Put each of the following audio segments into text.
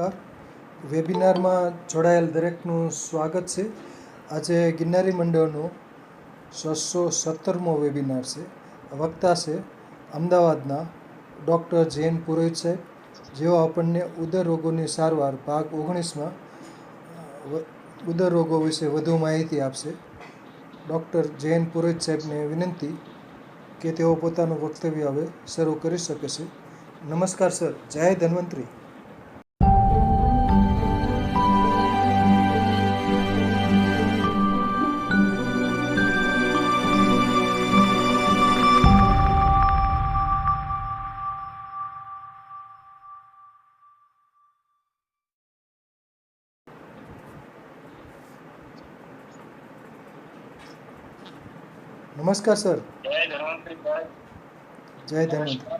નમસ્કાર. વેબિનારમાં જોડાયેલ દરેકનું સ્વાગત છે. આજે ગિરનારી મંડળનો 617મો વેબિનાર છે. વક્તા છે અમદાવાદના ડૉક્ટર જૈન પુરોહિત સાહેબ, જેઓ આપણને ઉદર રોગોની સારવાર ભાગ 19માં ઉદર રોગો વિશે વધુ માહિતી આપશે. ડૉક્ટર જૈન પુરોહિત સાહેબને વિનંતી કે તેઓ પોતાનું વક્તવ્ય હવે શરૂ કરી શકે છે. નમસ્કાર સર. જય ધન્વંતરી. નમસ્કાર સર. જય ધન્વંતરી ભાઈ. જય ધન્વંતરી.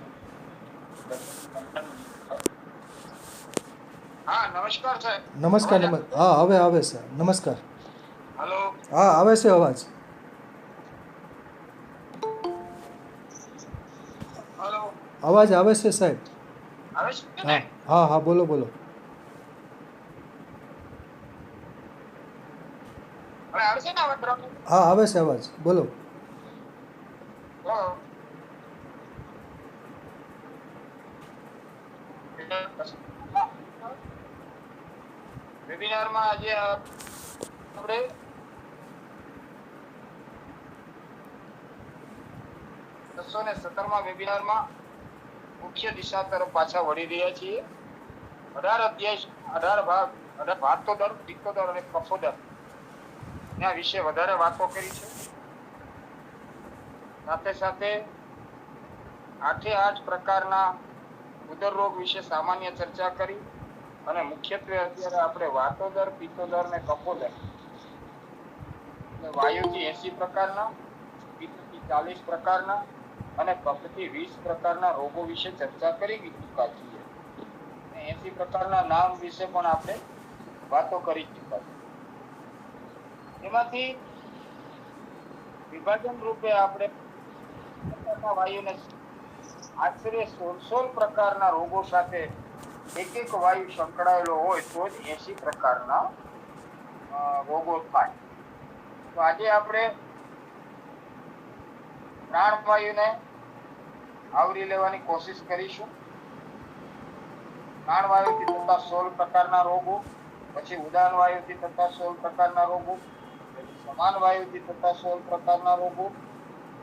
હા, નમસ્કાર સાહેબ. નમસ્કાર. હા, હવે આવે છે. નમસ્કાર. હેલો. હા, આવે છે અવાજ. હેલો. અવાજ આવે છે સાહેબ. આવે છે ને? હા હા હા, બોલો બોલો. હવે આવે છે ને અવાજ બરાબર? હા, આવે છે અવાજ, બોલો. હેલો. વેબિનારમાં આજે આપણે 617માં વેબિનારમાં મુખ્ય દિશા તરફ પાછા વળી રહ્યા છીએ. 18 અધ્યાય, 18 ભાગ, 18 વાતોદર, પિત્તોદર અને કફોદર ના વિશે વધારે વાતો કરી છે. સાથે સાથે 8 પ્રકારના ઉદર રોગ વિશે સામાન્ય ચર્ચા કરી અને મુખ્યત્વે અત્યારે આપણે વાતોદર, પિત્તોદર અને કફોદર વાયુથી 80 પ્રકારના, પિત્તથી 40 પ્રકારના અને કફથી 20 પ્રકારના રોગો વિશે ચર્ચા કરી ચૂક્યા છીએ. 80 પ્રકારના નામ વિશે પણ આપણે વાતો કરી ચૂક્યા છીએ. એમાંથી વિભાજન રૂપે આપણે વાયુને આશરે 16 પ્રકારના રોગો સાથે એક વાયુ સંકળાયેલો હોય તો જ 80 પ્રકારના રોગો થાય. તો આજે આપણે પ્રાણવાયુને આવરી લેવાની કોશિશ કરીશું. પ્રાણવાયુથી થતા 16 પ્રકારના રોગો, પછી ઉદાન વાયુથી થતા 16 પ્રકારના રોગો, પછી સમાન વાયુથી થતા 16 પ્રકારના રોગો,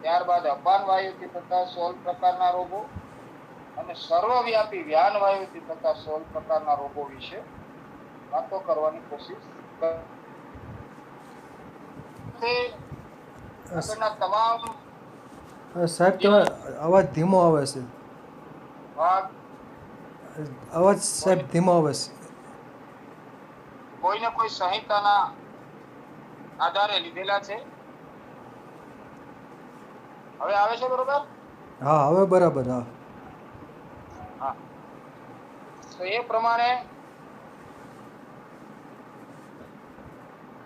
ત્યારબાદ અપાન વાયુથી થતા 16 પ્રકારના રોગો અને સર્વવ્યાપી વ્યાન વાયુથી થતા 16 પ્રકારના રોગો વિશે વાતો કરવાની કોશિશ આગળના તમામ સાહેબ, તમારો અવાજ ધીમો આવે છે. ભાગ અવાજ સાહેબ ધીમો આવે છે. કોઈને કોઈ સંહિતાના આધારે લીધેલા છે. હવે આવે છે બરોબર? હા, હવે બરાબર. હા હા, તો એ પ્રમાણે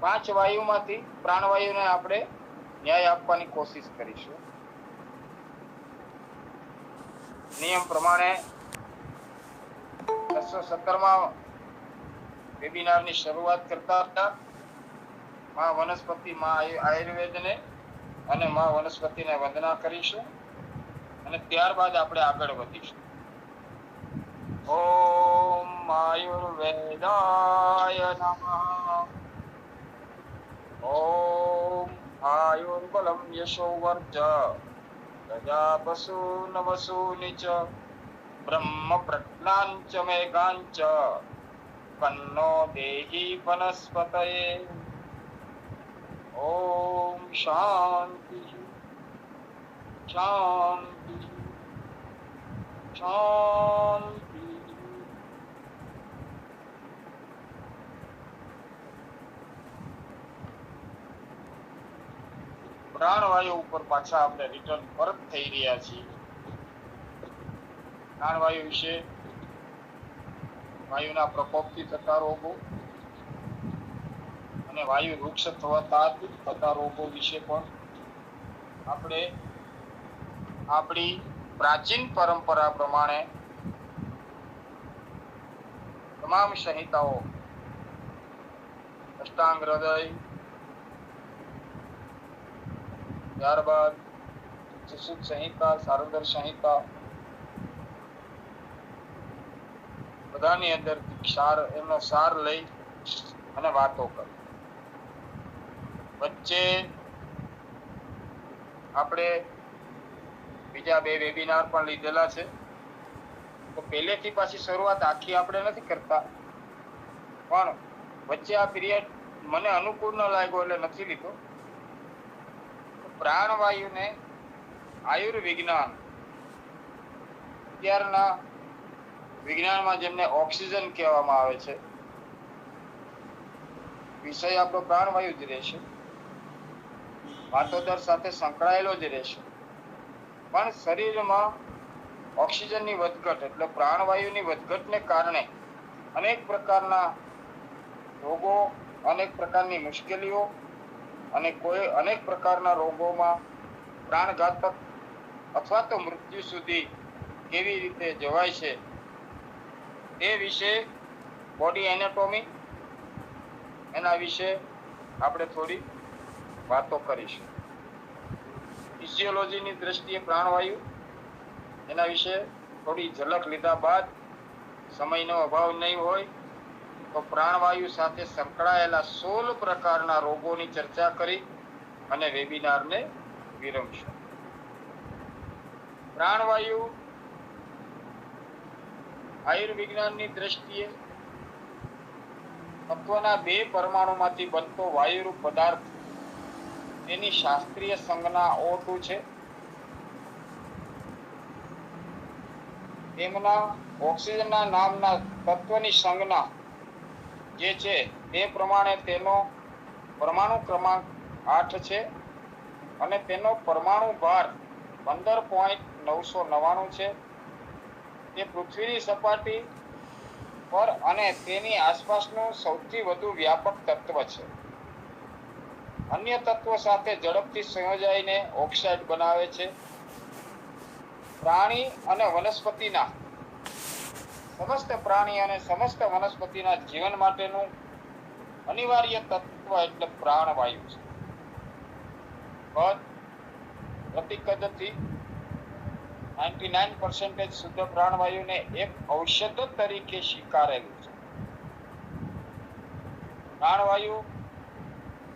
5 વાયુમાંથી પ્રાણવાયુને આપણે ન્યાય આપવાની કોશિશ કરીશું. નિયમ પ્રમાણે 617માં વેબિનારની શરૂઆત કરતા હતા માં વનસ્પતિ, માં આયુર્વેદને અને માં વનસ્પતિને વંદના કરીશું અને ત્યારબાદ આપણે આગળ વધીશું. ઓમ આયુર્વેદાય નમઃ. ઓમ આયુર્બલમ યશોવર્ચ પ્રજાપસુ નવસુ નિચ બ્રહ્મ પ્રજ્ઞાંચ મેઘાંચ પન્નો દેહી વનસ્પતયે. ઓમ શાંતિ શાંતિ શાંતિ. પ્રાણવાયુ ઉપર પાછા આપણે રિટર્ન પરત થઈ રહ્યા છીએ. પ્રાણવાયુ વિશે વાયુના પ્રકોપથી થતા રોગો અને વાયુ વૃક્ષ થવાથી થતા રોગો વિશે પણ આપણે આપણી પ્રાચીન પરંપરા પ્રમાણે તમામ સંહિતાઓ, અષ્ટાંગ હૃદય, ત્યારબાદ સુશ્રુત સંહિતા, સારંદર સંહિતા, બધાની અંદર એમનો સાર લઈ અને વાતો કરી. વચ્ચે આપણે બીજા 2 વેબિનાર પણ લીધેલા છે, તો પહેલેથી પાછી શરૂઆત આખી આપણે નથી કરતા, પણ વચ્ચે આ પીરિયડ મને અનુકૂળ ન લાગ્યો એટલે નથી લીધો. પ્રાણવાયુને આયુર્વિજ્ઞાન, અત્યારના વિજ્ઞાનમાં જેમને ઓક્સિજન કહેવામાં આવે છે, વિષય આપણો પ્રાણવાયુ જ રહેશે, વાતોદર સાથે સંકળાયેલો જ રહેશે. પણ શરીરમાં ઓક્સિજનની વધઘટ એટલે પ્રાણવાયુની વધઘટને કારણે અનેક પ્રકારના રોગો, અનેક પ્રકારની મુશ્કેલીઓ અને અનેક પ્રકારના રોગોમાં પ્રાણઘાતક અથવા તો મૃત્યુ સુધી કેવી રીતે જવાય છે તે વિશે, બોડી એનાટોમી, એના વિશે આપણે થોડી વાતો કરીશું. ફિઝિયોલોજીની દ્રષ્ટિએ પ્રાણવાયુ, એના વિશે થોડી ઝલક લીધા બાદ, સમયનો અભાવ નહીં હોય તો પ્રાણવાયુ સાથે સંકળાયેલા 16 પ્રકારના રોગોની ચર્ચા કરી અને વેબિનારને વિરમશું. પ્રાણવાયુ આયુર્વિજ્ઞાનની દ્રષ્ટિએ તત્વના 2 પરમાણુમાંથી બનતો વાયુરૂપ પદાર્થ, તેની શાસ્ત્રીય સંજ્ઞા O2 છે. તેમના ઓક્સિજનના નામના તત્વની સંજ્ઞા જે છે તે પ્રમાણે તેનો પરમાણુ ક્રમાંક 8 છે અને તેનો પરમાણુ ભાર 15.999 છે. તે પૃથ્વીની સપાટી પર અને તેની આસપાસનું સૌથી વધુ વ્યાપક તત્વ છે. અન્ય તત્વો સાથે ઝડપથી સંયોજાઈને ઓક્સાઇડ બનાવે છે. પ્રાણી અને વનસ્પતિના સમસ્ત પ્રાણી અને સમસ્ત વનસ્પતિના જીવન માટેનું અનિવાર્ય તત્વ એટલે પ્રાણવાયુ છે. પ્રતિકદથી 99% શુદ્ધ પ્રાણવાયુને એક ઔષધ તરીકે સ્વીકારેલું છે. પ્રાણવાયુ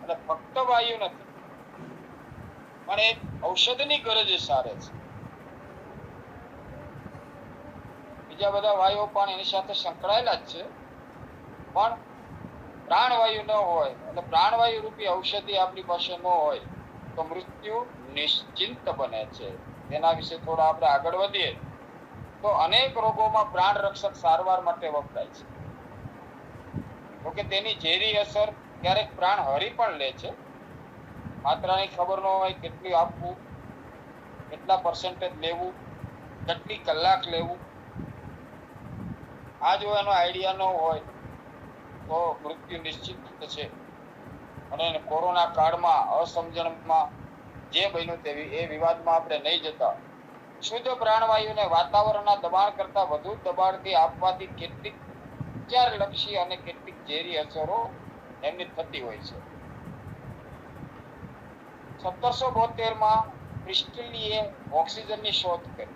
એટલે ફક્ત વાયુ નથી, પણ એક ઔષધની ગરજ સારે છે. બીજા બધા વાયુઓ પણ એની સાથે સંકળાયેલા જ છે, પણ પ્રાણવાયુ ન હોય એટલે પ્રાણવાયુ રૂપી ઔષધિ આપણી પાસે ન હોય તો મૃત્યુ નિશ્ચિંત બને છે. તેના વિશે થોડા આપણે આગળ વધીએ તો અનેક રોગોમાં પ્રાણ રક્ષક સારવાર માટે વપરાય છે. જોકે તેની ઝેરી અસર ક્યારેક પ્રાણ હરી પણ લે છે. માત્રાની ખબર ન હોય, કેટલી આપવું, કેટલા પર્સન્ટેજ લેવું, કેટલી કલાક લેવું, આ જો એનો આઈડિયા ન હોય તો મૃત્યુ નિશ્ચિત છે. અને કોરોના કાળમાં અસમજણમાં જે બન્યું તે એ વિવાદમાં આપણે નહીં જતા. શુદ્ધ પ્રાણવાયુને વાતાવરણના દબાણ કરતા વધુ દબાણથી આપવાથી કેટલીક ઉપચારલક્ષી અને કેટલીક ઝેરી અસરો એમની થતી હોય છે. 1772માં પ્રિસ્ટલીએ ઓક્સિજનની શોધ કરી.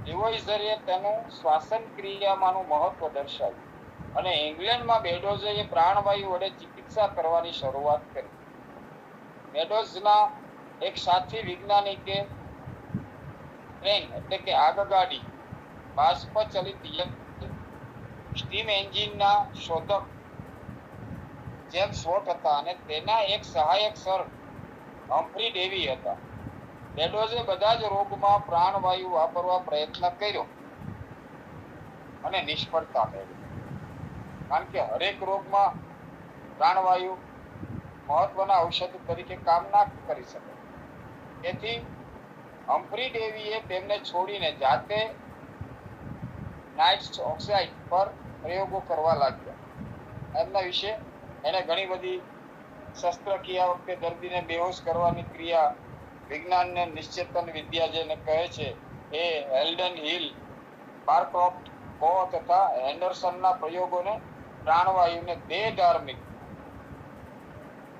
લિવોઇઝરે તેનું શ્વાસન ક્રિયામાંનું મહત્વ દર્શાવ્યું અને ઇંગ્લેન્ડમાં બેડોઝે પ્રાણવાયુ વડે ચિકિત્સા કરવાની શરૂઆત કરી. બેડોઝના એક સાથી વૈજ્ઞાનિકે ટ્રેન એટલે કે આગગાડી, બાષ્પચલિત સ્ટીમ એન્જિનના શોધક જેમ્સ વોટ હતા અને તેના એક સહાયક સર હમ્ફ્રી ડેવી હતા. બેડોઝે બધા જ રોગમાં પ્રાણવાયુ વાપરવા પ્રયત્ન કર્યો અને નિષ્ફળતા મેળવી. કારણ કે હરેક રોગમાં પ્રાણવાયુ મહત્વના ઔષધ તરીકે કામ ના કરી શકે. તેથી હમ્ફ્રી ડેવીએ તેમને છોડીને જાતે નાઇટ્રસ ઓક્સાઇડ પર પ્રયોગો કરવા લાગ્યા. એમના વિશે એને ઘણી બધી શસ્ત્રક્રિયા વખતે દર્દીને બેહોશ કરવાની ક્રિયા, વિજ્ઞાનને નિશ્ચેતન વિદ્યા જેને કહે છે, એ હેલ્ડન હિલ, બારક્રોફ્ટ કો તથા હેન્ડરસનના પ્રયોગોને પ્રાણવાયુને દેહધાર્મિક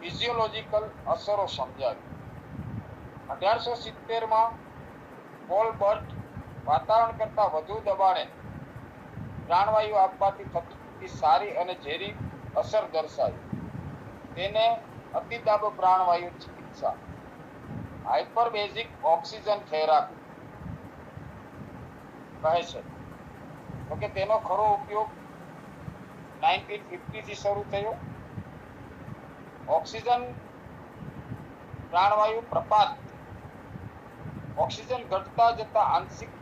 ફિઝિયોલોજીકલ અસરો સમજાવી. 1870માં કોલબર્ટ વાતાવરણ કરતાં વધુ દબાણે પ્રાણવાયુ આપવાથી થતી સારી અને ઝેરી અસર દર્શાવી. તેને અતિદાબ પ્રાણવાયુ ચિકિત્સા, હાઇપરબેઝિક ઓક્સિજન થેરાપી કહે છે. તો કે તેનો ખરો ઉપયોગ 1950 થી શરૂ થયો. ઓક્સિજન પ્રાણવાયુ પ્રપાત, ઓક્સિજન ઘટતા જતા આંશિક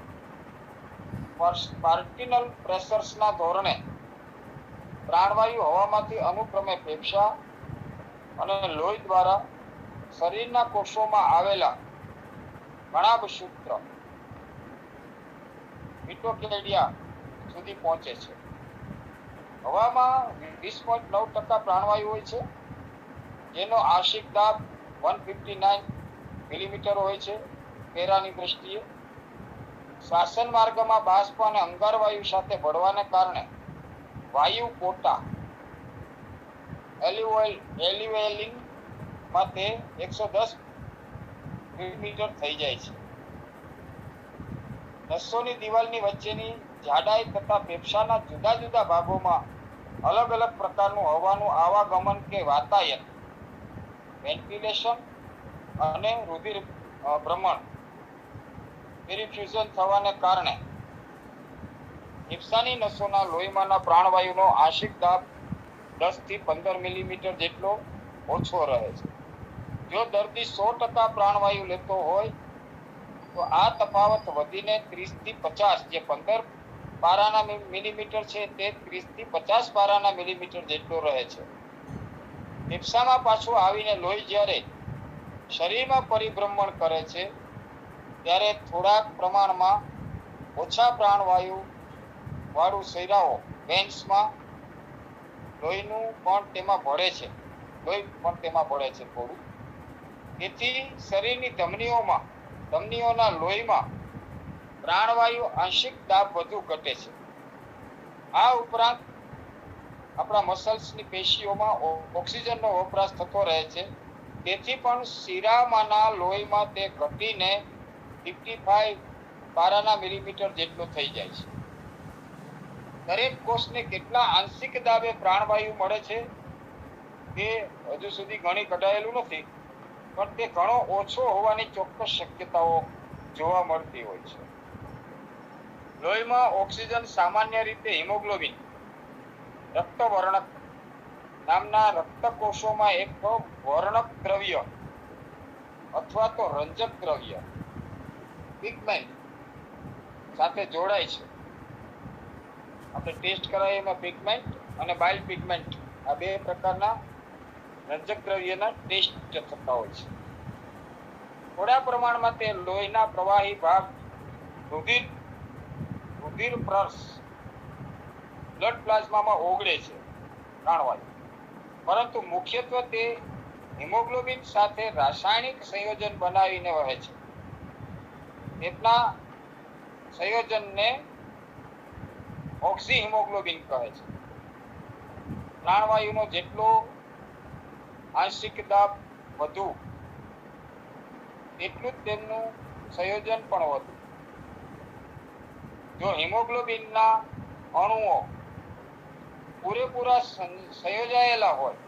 પાર્ટિનલ પ્રેશર્સના ધોરણે પ્રાણવાયુ હવામાંથી અનુક્રમે ફેફસા અને લોહી દ્વારા શરીરના કોષોમાં આવેલા કણાભસૂત્ર મિટોકોન્ડ્રિયા સુધી પહોંચે છે. હવામાં 20.9% પ્રાણવાયુ હોય છે, જેનો આંશિક દાબ 159 મિલીમીટર હોય છે. પેરાની દ્રષ્ટિએ શ્વાસન માર્ગમાં બાષ્પ અને અંગારવાયુ સાથે ભળવાને કારણે વાયુ કોટા એલ્યુવેલિંગમાં તે 110 મિલીમીટર થઈ જાય છે. નસોની દિવાલની વચ્ચેની જાડાઈ તથા ફેફસાના જુદા જુદા ભાગોમાં અલગ અલગ પ્રકારનું હવાનું આવાગમન કે વાતાયન, વેન્ટિલેશન અને રુધિર ભ્રમણ પેરિફ્યુઝન થવાને કારણે ફેફસાની નસોના લોહીમાંના પ્રાણવાયુનો આંશિક દાબ 10 થી 15 મિલીમીટર જેટલો ઓછો રહે છે. જો દર્દી 100% પ્રાણવાયુ લેતો હોય તો આ તફાવત વધીને 30 થી 50, જે 15 પારાના મિલીમીટર છે તે 30 થી 50 પારાના મિલીમીટર જેટલો રહે છે. ફેફસામાં પાછું આવીને લોહી જ્યારે શરીરમાં પરિભ્રમણ કરે છે ત્યારે થોડાક પ્રમાણમાં ઓછા પ્રાણવાયુ વાળું શિરાઓ વેન્સમાં લોહી પણ તેમાં ભળે છે થોડું. તેથી શરીરની ધમનીઓના લોહીમાં પ્રાણવાયુ આંશિક દાબ વધુ ઘટે છે. આ ઉપરાંત આપણા મસલ્સની પેશીઓમાં ઓક્સિજનનો વપરાશ થતો રહે છે. તેથી પણ શિરામાંના લોહીમાં તે ઘટીને 55 પારાના મિલીમીટર જેટલો થઈ જાય છે. દરેક કોષને કેટલા આંશિક દાબે પ્રાણવાયુ મળે છે તે હજુ સુધી ગણી કઢાયેલું નથી, પણ તે ઘણો ઓછો હોવાની ચોક્કસ શક્યતાઓ જોવા મળતી હોય છે. લોહીમાં ઓક્સિજન સામાન્ય રીતે હિમોગ્લોબિન રક્તવર્ણક નામના રક્તકોષોમાં એક વર્ણક દ્રવ્ય અથવા તો રંજક દ્રવ્ય પિગમેન્ટ સાથે જોડાય છે. આપણે ટેસ્ટ કરાવીએ એમાં પિગમેન્ટ અને બાઇલ પિગમેન્ટ આ બે પ્રકારના રંજક દ્રવ્યના ટેસ્ટ થતા હોય છે. થોડા પ્રમાણમાં તે લોહીના પ્રવાહી ભાગ રુધિર પ્રસ બ્લડ પ્લાઝમામાં ઓગળે છે પ્રાણવાયુ, પરંતુ મુખ્યત્વે તે હિમોગ્લોબિન સાથે રાસાયણિક સંયોજન બનાવીને વહે છે. તેમના સંયોજનને ઓક્સી હિમોગ્લોબિન કહે છે. પ્રાણવાયુનો જેટલો આંશિક દાબ વધુ એટલું જ તેમનું સંયોજન પણ વધુ. જો હિમોગ્લોબિનના અણુઓ પૂરેપૂરા સંયોજાયેલા હોય,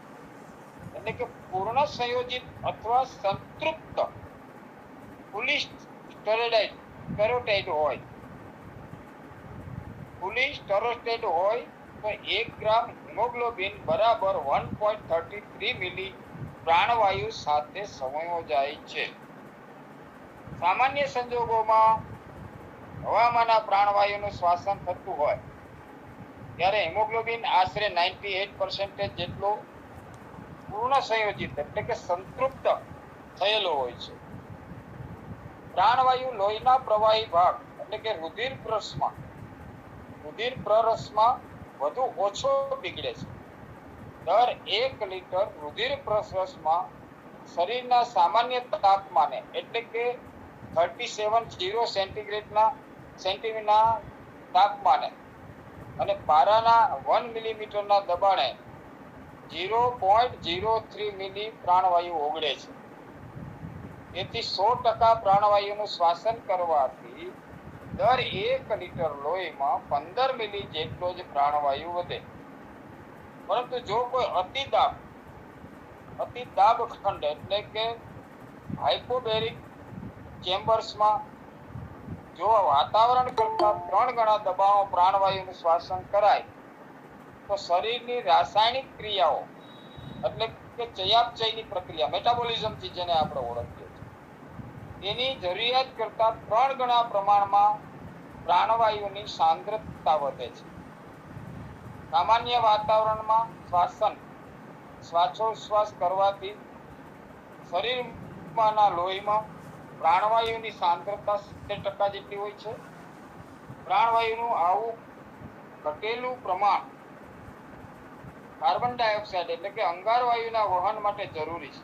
એટલે કે પૂર્ણ સંયોજિત અથવા સંતૃપ્ત ફુલી સ્ટેરોઇડ હોય તો 1 ગ્રામ હિમોગ્લોબિન બરાબર 1.33 મિલી પ્રાણવાયુ સાથે સંયોજાય છે. સામાન્ય સંજોગોમાં હવામાંના પ્રાણવાયુનું શ્વાસન થતું હોય ત્યારે હિમોગ્લોબિન આશરે 98% જેટલો પૂર્ણ સંયોજિત એટલે કે સંતૃપ્ત થયેલો હોય છે. પ્રાણવાયુ લોહીના પ્રવાહી ભાગ એટલે કે રુધિર પ્રરસમાં વધુ ઓછો પીગળે છે. દર 1 લીટર રુધિર પ્રરસમાં શરીરના સામાન્ય તાપમાને એટલે કે 37 સેન્ટીગ્રેડના તાપમાને અને પારાના 1 મિલીમીટરના દબાણે 0.03 મિલી પ્રાણવાયુ ઓગળે છે. તેથી 100% પ્રાણવાયુનું શ્વાસન કરવાથી દર 1 લિટર લોહીમાં 15 મિલી જેટલો જ પ્રાણવાયુ વધે. પરંતુ જો કોઈ અતિદાબ ખંડ એટલે કે હાઇપોબેરિક ચેમ્બર્સમાં જો વાતાવરણ કરતા 3 ગણા દબાણો પ્રાણવાયુનું શ્વાસન કરાય તો શરીરની રાસાયણિક ક્રિયાઓ એટલે કે ચયાપચયની પ્રક્રિયા, મેટાબોલિઝમથી જેને આપણે ઓળખીએ છીએ, એની જરૂરિયાત કરતા 3 ગણા પ્રમાણમાં પ્રાણવાયુની સાંદ્રતા વધે છે. સામાન્ય વાતાવરણમાં શ્વાસોચ્છ્વાસ કરવાથી શરીરમાંના લોહીમાં પ્રાણવાયુની સાંદ્રતા 70% જેટલી હોય છે. પ્રાણવાયુનું આવું ઘટેલું પ્રમાણ કાર્બન ડાયોક્સાઇડ એટલે કે અંગારવાયુના વહન માટે જરૂરી છે.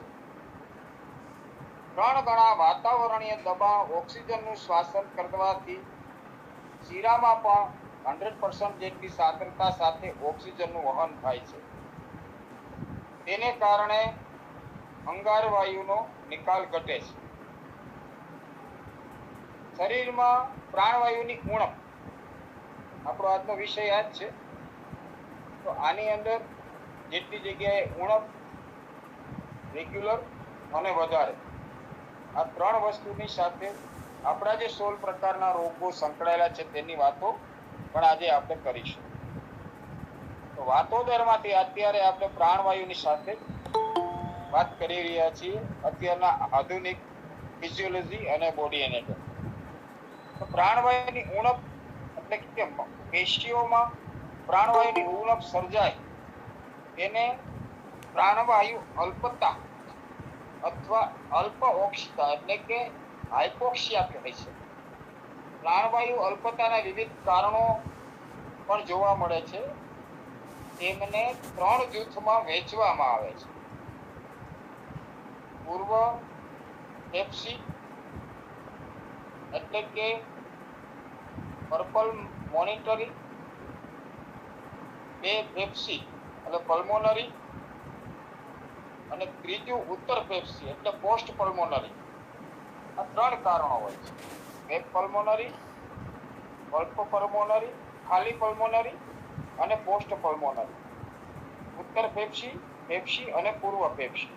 3 ગણા વાતાવરણીય દબાણ ઓક્સિજનનું શ્વાસન કરવાથી શિરામાં પણ 100% જેટલી સાંદ્રતા સાથે ઓક્સિજનનું વહન થાય છે. તેને કારણે અંગારવાયુનો નિકાલ ઘટે છે. શરીરમાં પ્રાણવાયુની ઉણપ આપણો આજનો વિષય આ જ છે. તો આની અંદર જેટલી જગ્યાએ ઉણપ, રેગ્યુલર અને વધારે, આ 3 વસ્તુની સાથે આપણા જે 16 પ્રકારના રોગો સંકળાયેલા છે તેની વાતો પણ આજે આપણે કરીશું. તો વાતોદરમાંથી અત્યારે આપણે પ્રાણવાયુની સાથે વાત કરી રહ્યા છીએ અત્યારના આધુનિક ફિઝિયોલોજી અને બોડી એનેટોમી. તો પ્રાણવાયુની ઉણપ એટલે કે પેશીઓમાં પ્રાણવાયુની ઉણપ સર્જાય તેને પ્રાણવાયુ અલ્પતા અથવા અલ્પ ઓક્ષતા એટલે કે હાઇપોક્સિયા કહે છે. પ્રાણવાયુ અલ્પતાના વિવિધ કારણો પણ જોવા મળે છે. તેમને 3 જૂથમાં વહેંચવામાં આવે છે. પૂર્વ પેપ્સી એટલે કે પર્પલ મોનિટરી, 2 પેપ્સી એટલે પલ્મોનરી, અને ત્રીજું ઉત્તર પેપ્સી એટલે પોસ્ટ પલ્મોનરી. આ 3 કારણો હોય છે: વેબ પલ્મોનરી, અલ્પ પલ્મોનરી, ખાલી પલ્મોનરી અને પોસ્ટ પલ્મોનરી. ઉત્તર પેપ્સી, પેપ્સી અને પૂર્વ પેપ્સી.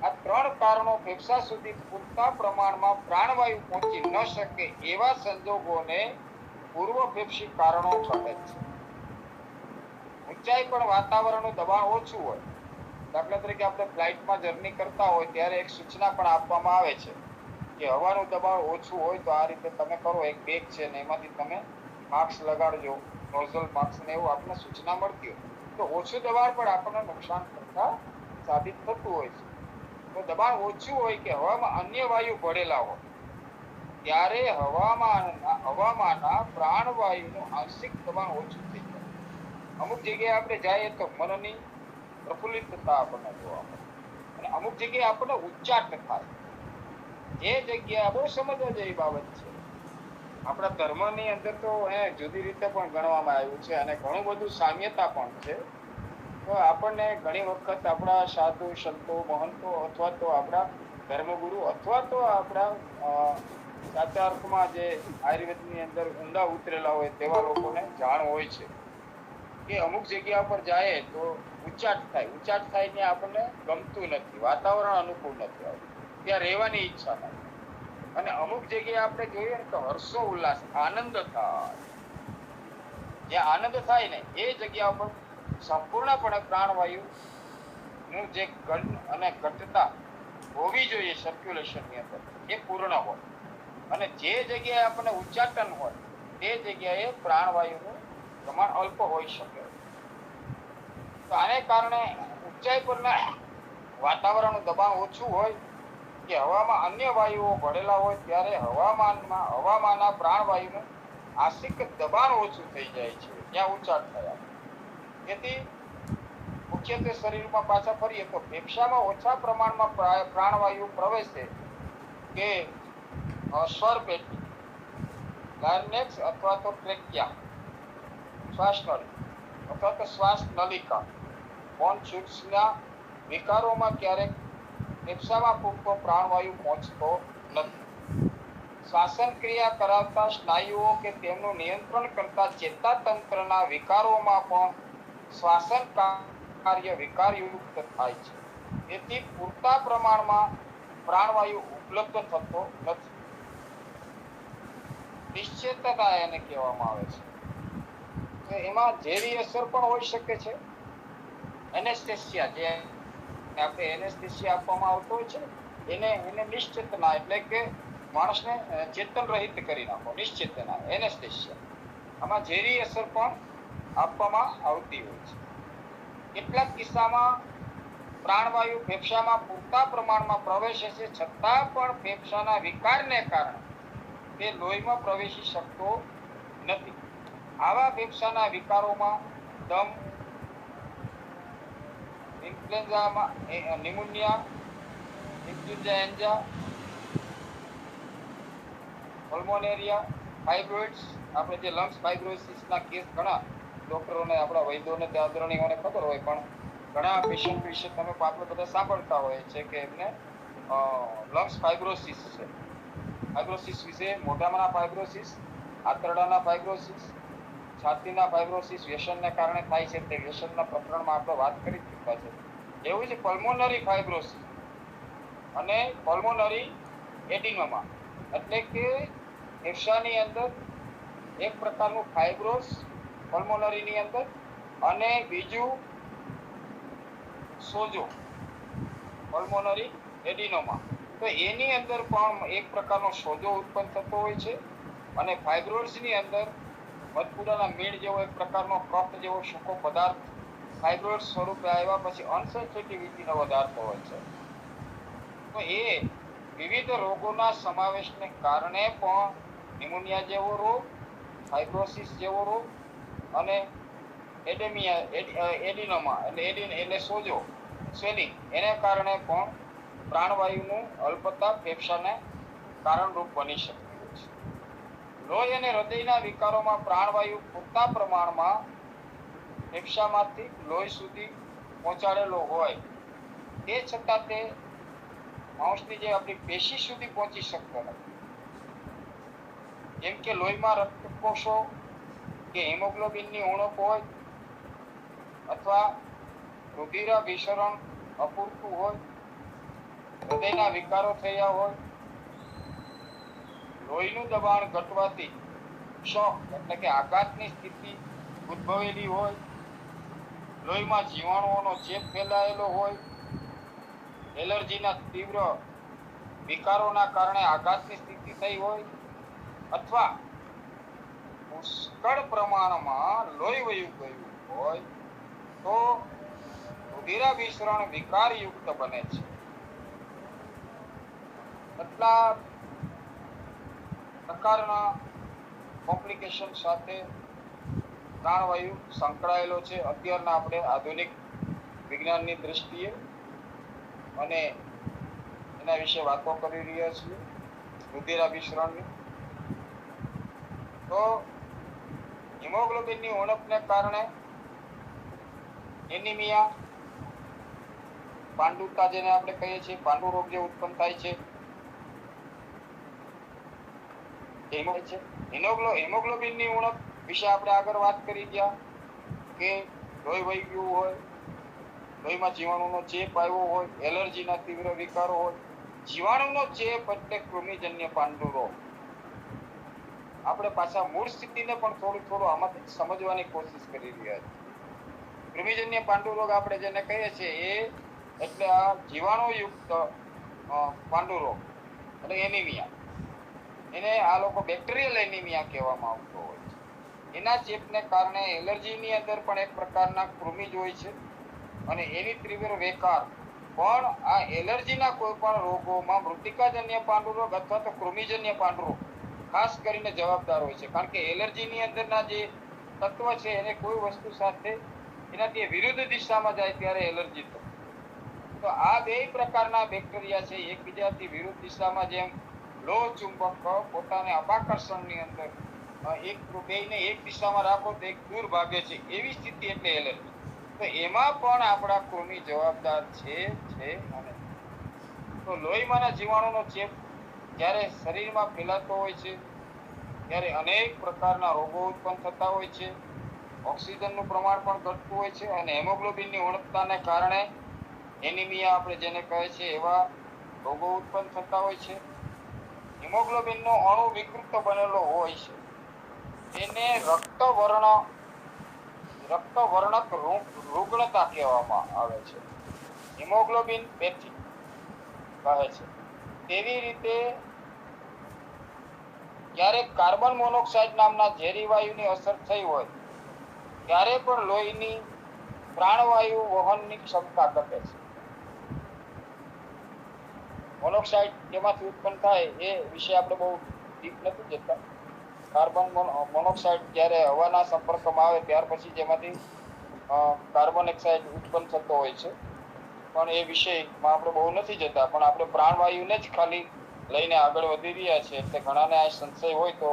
આ 3 કારણો ફેફસા સુધી પૂરતા પ્રમાણમાં પ્રાણવાયુ પહોંચી ન શકે એવા સંજોગોને પૂર્વ પેપ્સી કારણો કહે છે. ઊંચાઈ પર વાતાવરણનું દબાણ ઓછું હોય, દાખલા તરીકે આપણે ફ્લાઇટમાં જર્ની કરતા હોય ત્યારે એક સૂચના પણ આપવામાં આવે છે કે હવાનું દબાણ ઓછું હોય તો આ રીતે તમે કરો. એક બેગ છે ને એમાંથી તમે માસ્ક લગાડજો, નોઝલ માસ્ક ને એવું આપણને સૂચના મળતી હોય. તો ઓછું દબાણ પણ આપણને નુકસાન કરતા સાબિત થતું હોય છે. તો દબાણ ઓછું હોય કે હવામાં અન્ય વાયુ ભળેલા હોય ત્યારે હવામાંના પ્રાણવાયુનું આંશિક દબાણ ઓછું થઈ જાય. અમુક જગ્યાએ આપણે જઈએ તો મનની પ્રફુલ્લિતતા આપણને જોવા મળે અને અમુક જગ્યાએ આપણને ઉચ્ચાટ થાય. જે જગ્યાએ બહુ સમજવા જેવી બાબત છે. આપણા ધર્મની અંદર તો જુદી રીતે પણ ગણવામાં આવ્યું છે અને ઘણું બધું સામ્યતા પણ છે. તો આપણને ઘણી વખત આપણા સાધુ સંતો, મહંતો અથવા તો આપણા ધર્મગુરુ અથવા તો આપણા સાચા અર્થમાં જે આયુર્વેદની અંદર ઊંડા ઉતરેલા હોય તેવા લોકોને જાણ હોય છે કે અમુક જગ્યા પર જાય તો ઉચ્ચાટ થાય. ઉચ્ચાટ થાય ને આપણને ગમતું નથી, વાતાવરણ અનુકૂળ નથી આવતું, ત્યાં રહેવાની ઈચ્છા થાય. અને અમુક જગ્યાએ આપણે જોઈએ ને તો હર્ષો ઉલ્લાસ, આનંદ થાય. જ્યાં આનંદ થાય ને એ જગ્યા ઉપર સંપૂર્ણપણે પ્રાણવાયુનું જે ગણ અને ઘટતા હોવી જોઈએ સર્ક્યુલેશનની અંદર એ પૂર્ણ હોય. અને જે જગ્યાએ આપણને ઉચ્ચાટન હોય તે જગ્યાએ પ્રાણવાયુનું પ્રમાણ અલ્પ હોઈ શકે. તો આને કારણે ઊંચાઈ પરના વાતાવરણનું દબાણ ઓછું હોય કે હવામાં અન્ય વાયુઓ ભળેલા હોય ત્યારે હવામાનના પ્રાણવાયુનું આંશિક દબાણ ઓછું થઈ જાય છે ત્યાં ઉચ્ચાટ થયા. તેથી મુખ્યત્વે શરીરમાં પાછા ફરીએ તો ફેફસામાં ઓછા પ્રમાણમાં પ્રાણવાયુ પ્રવેશે કે સ્વરપેટી, લાર્નેક્સ અથવા તો ટ્રેકિયા. શ્વાસનળી અથવા તો શ્વાસ નલિકા બોન્ચુટ્સના વિકારોમાં ક્યારેક ફેફસામાં પૂરતો પ્રાણવાયુ પહોંચતો નથી. શ્વાસન ક્રિયા કરાવતા સ્નાયુઓ કે તેમનું નિયંત્રણ કરતા ચેતાતંત્રના વિકારોમાં પણ શ્વાસન કાર્ય વિકારયુક્ત થાય છે. તેથી પૂરતા પ્રમાણમાં પ્રાણવાયુ ઉપલબ્ધ થતો નથી. નિશ્ચેતતા એને કહેવામાં આવે છે. તો એમાં ઝેરી અસર પણ હોઈ શકે છે. એનેસ્થેસિયા, જે આપણે એનેસ્થેસિયા આપવામાં આવતો હોય છે એને નિશ્ચેતના એટલે કે માણસને ચેતન રહિત કરી નાખો, નિશ્ચેતના એનેસ્થેસિયા. આમાં ઝેરી અસર પણ આપવામાં આવતી હોય છે. કેટલાક કિસ્સામાં પ્રાણવાયુ ફેફસામાં પૂરતા પ્રમાણમાં પ્રવેશે છે, છતાં પણ ફેફસાના વિકારને કારણે તે લોહીમાં પ્રવેશી શકતો નથી. આવા ફેફસાના વિકારોમાં દમ, ઇન્ફ્લુએન્ઝામાં ન્યુમોનિયા, ઇન્ફ્લુએન્ઝા, પલ્મોનેરિયા, ફાઇબ્રોઇડ્સ. આપણે જે લંગ્સ ફાઇબ્રોસિસના કેસ ઘણા ડોક્ટરોને, આપણા વૈદ્યોને, આદરણીઓને ખબર હોય, પણ ઘણા પેશન્ટ વિશે તમે આપણે બધા સાંભળતા હોય છે કે એમને લંગ્સ ફાઇબ્રોસિસ છે. ફાઇબ્રોસિસ વિશે મોઢામાંના ફાઇબ્રોસિસ, આંતરડાના ફાઇબ્રોસિસ, છાતીના ફાઇબ્રોસિસ વ્યસનને કારણે થાય છે. તે વ્યસનના પ્રકરણમાં આપણે વાત કરી ચૂક્યા છે. એવું છે પલ્મોનરી ફાઇબ્રોસિસ અને પલ્મોનરી એડિનોમા, એટલે કે ફેફસાની અંદર એક પ્રકારનું ફાઇબ્રોસ પલ્મોનરીની અંદર અને બીજું સોજો પલ્મોનરી એડિનોમા. તો એની અંદર પણ એક પ્રકારનો સોજો ઉત્પન્ન થતો હોય છે અને ફાઇબ્રોઇડ્સની અંદર મધપૂડાના મીણ જેવો એક પ્રકારનો કફ જેવો સૂકો પદાર્થ ફાઇબ્રોઇડ સ્વરૂપે આવ્યા પછી અનસેન્સિટિવિટીનો વધારતો હોય છે. તો એ વિવિધ રોગોના સમાવેશને કારણે પણ ન્યુમોનિયા જેવો રોગ, ફાઇબ્રોસિસ જેવો રોગ અને એડિનોમા એટલે સોજો, સ્વેલિંગ, એને કારણે પણ પ્રાણવાયુનું અલ્પતા ફેફસાને કારણરૂપ બની શકતી હોય છે. લોહી અને હૃદયના વિકારોમાં પ્રાણવાયુ પૂરતા પ્રમાણમાં ફેફસામાંથી લોહી સુધી પહોંચાડેલો હોય તે છતાં તે માણસની જે આપણી પેશી સુધી પહોંચી શકતો નથી. જેમ કે લોહીમાં રક્તકોષો કે હિમોગ્લોબિનની ઉણપ હોય અથવા રુધિરાભિસરણ અપૂરતું હોય, હૃદયના વિકારો થયા હોય, લોહીનું દબાણ ઘટવાથી શોક એટલે કે આઘાતની સ્થિતિ ઉદ્ભવેલી હોય, લોહીમાં જીવાણુઓનો ચેપ ફેલાયેલો હોય, એલર્જીના તીવ્ર વિકારોના કારણે આઘાતની સ્થિતિ થઈ હોય અથવા પુષ્કળ પ્રમાણમાં લોહી વહી ગયું હોય તો રુધિરાભિસરણ વિકારયુક્ત બને છે. કેટલા પ્રકારના કોમ્પ્લિકેશન સાથે પ્રાણવાયુ સંકળાયેલો છે અત્યારના આપણે આધુનિક વિજ્ઞાનની દ્રષ્ટિએ, અને એના વિશે વાતો કરી રહ્યા છીએ. રુધિરાભિસરણની તો હિમોગ્લોબિનની ઉણપને કારણે એનિમિયા, પાંડુતા જેને આપણે કહીએ છીએ, પાંડુ રોગ જે ઉત્પન્ન થાય છે. હિમોગ્લોબિનની ઉણપ વિશે આપણે આગળ વાત કરી ગયા કે લોહી વહી ગયું હોય, લોહીમાં જીવાણુનો ચેપ આવ્યો હોય, એલર્જીના તીવ્ર વિકારો હોય. જીવાણુનો ચેપ એટલે કૃમિજન્ય પાંડુ રોગ. આપણે પાછા મૂળ સ્થિતિને પણ થોડું આમાંથી સમજવાની કોશિશ કરી રહ્યા છીએ. કૃમિજન્ય પાંડુ રોગ આપણે જેને કહીએ છીએ એ એટલે આ જીવાણુયુક્ત પાંડુ રોગ એટલે એનિમિયા. એને આ લોકો બેક્ટેરિયલ એનિમિયા કહેવામાં આવતો હોય છે. એના ચેપને કારણે એલર્જીની અંદર પણ એક પ્રકારના કૃમિ જ હોય છે અને એની તીવ્ર વિકાર પણ આ એલર્જીના કોઈ પણ રોગોમાં મૃતિકાજન્ય પાંડુ રોગ અથવા તો કૃમિજન્ય પાંડુ રોગ ખાસ કરીને જવાબદાર હોય છે. કારણ કે એલર્જીની અંદરના જે તત્વ છે એને કોઈ વસ્તુ સાથે એનાથી વિરુદ્ધ દિશામાં જાય ત્યારે એલર્જી થાય. તો આ બે પ્રકારના બેક્ટેરિયા છે એકબીજાથી વિરુદ્ધ દિશામાં, જેમ લોહ ચુંબક પોતાને અપાકર્ષણની અંદર એક બેયને એક દિશામાં રાખો તો એક દૂર ભાગે છે, એવી સ્થિતિ એટલે એલર્જી. તો એમાં પણ આપણા કૃમિ જવાબદાર છે અને તો લોહીમાંના જીવાણુનો ચેપ જ્યારે શરીરમાં ફેલાતો હોય છે ત્યારે અનેક પ્રકારના રોગો ઉત્પન્ન થતા હોય છે. ઓક્સિજનનું પ્રમાણ પણ ઘટતું હોય છે અને હેમોગ્લોબિનની ઉણપતાને કારણે એનિમિયા આપણે જેને કહે છે એવા રોગો ઉત્પન્ન થતા હોય છે. હિમોગ્લોબિનનો અણુ વિકૃત બનેલો હોય છે. એને રક્તવર્ણક રુગ્ણતા કહેવામાં આવે છે. હિમોગ્લોબિન પેથી કહે છે. તેવી રીતે ક્યારેક કાર્બન મોનોક્સાઇડ નામના ઝેરી વાયુની અસર થઈ હોય ત્યારે પણ લોહીની પ્રાણવાયુ વહનની ક્ષમતા ઘટે છે. મોનોક્સાઇડ કેમાંથી ઉત્પન્ન થાય એ વિશે આપણે બહુ ડીપ નથી જતા. કાર્બન મોનોક્સાઇડ જ્યારે હવાના સંપર્કમાં આવે ત્યાર પછી જેમાંથી કાર્બન ઓક્સાઇડ ઉત્પન્ન થતો હોય છે, પણ એ વિષયમાં આપણે બહુ નથી જતા. પણ આપણે પ્રાણવાયુને જ ખાલી લઈને આગળ વધી રહ્યા છે, એટલે ઘણાને આ સંશય હોય તો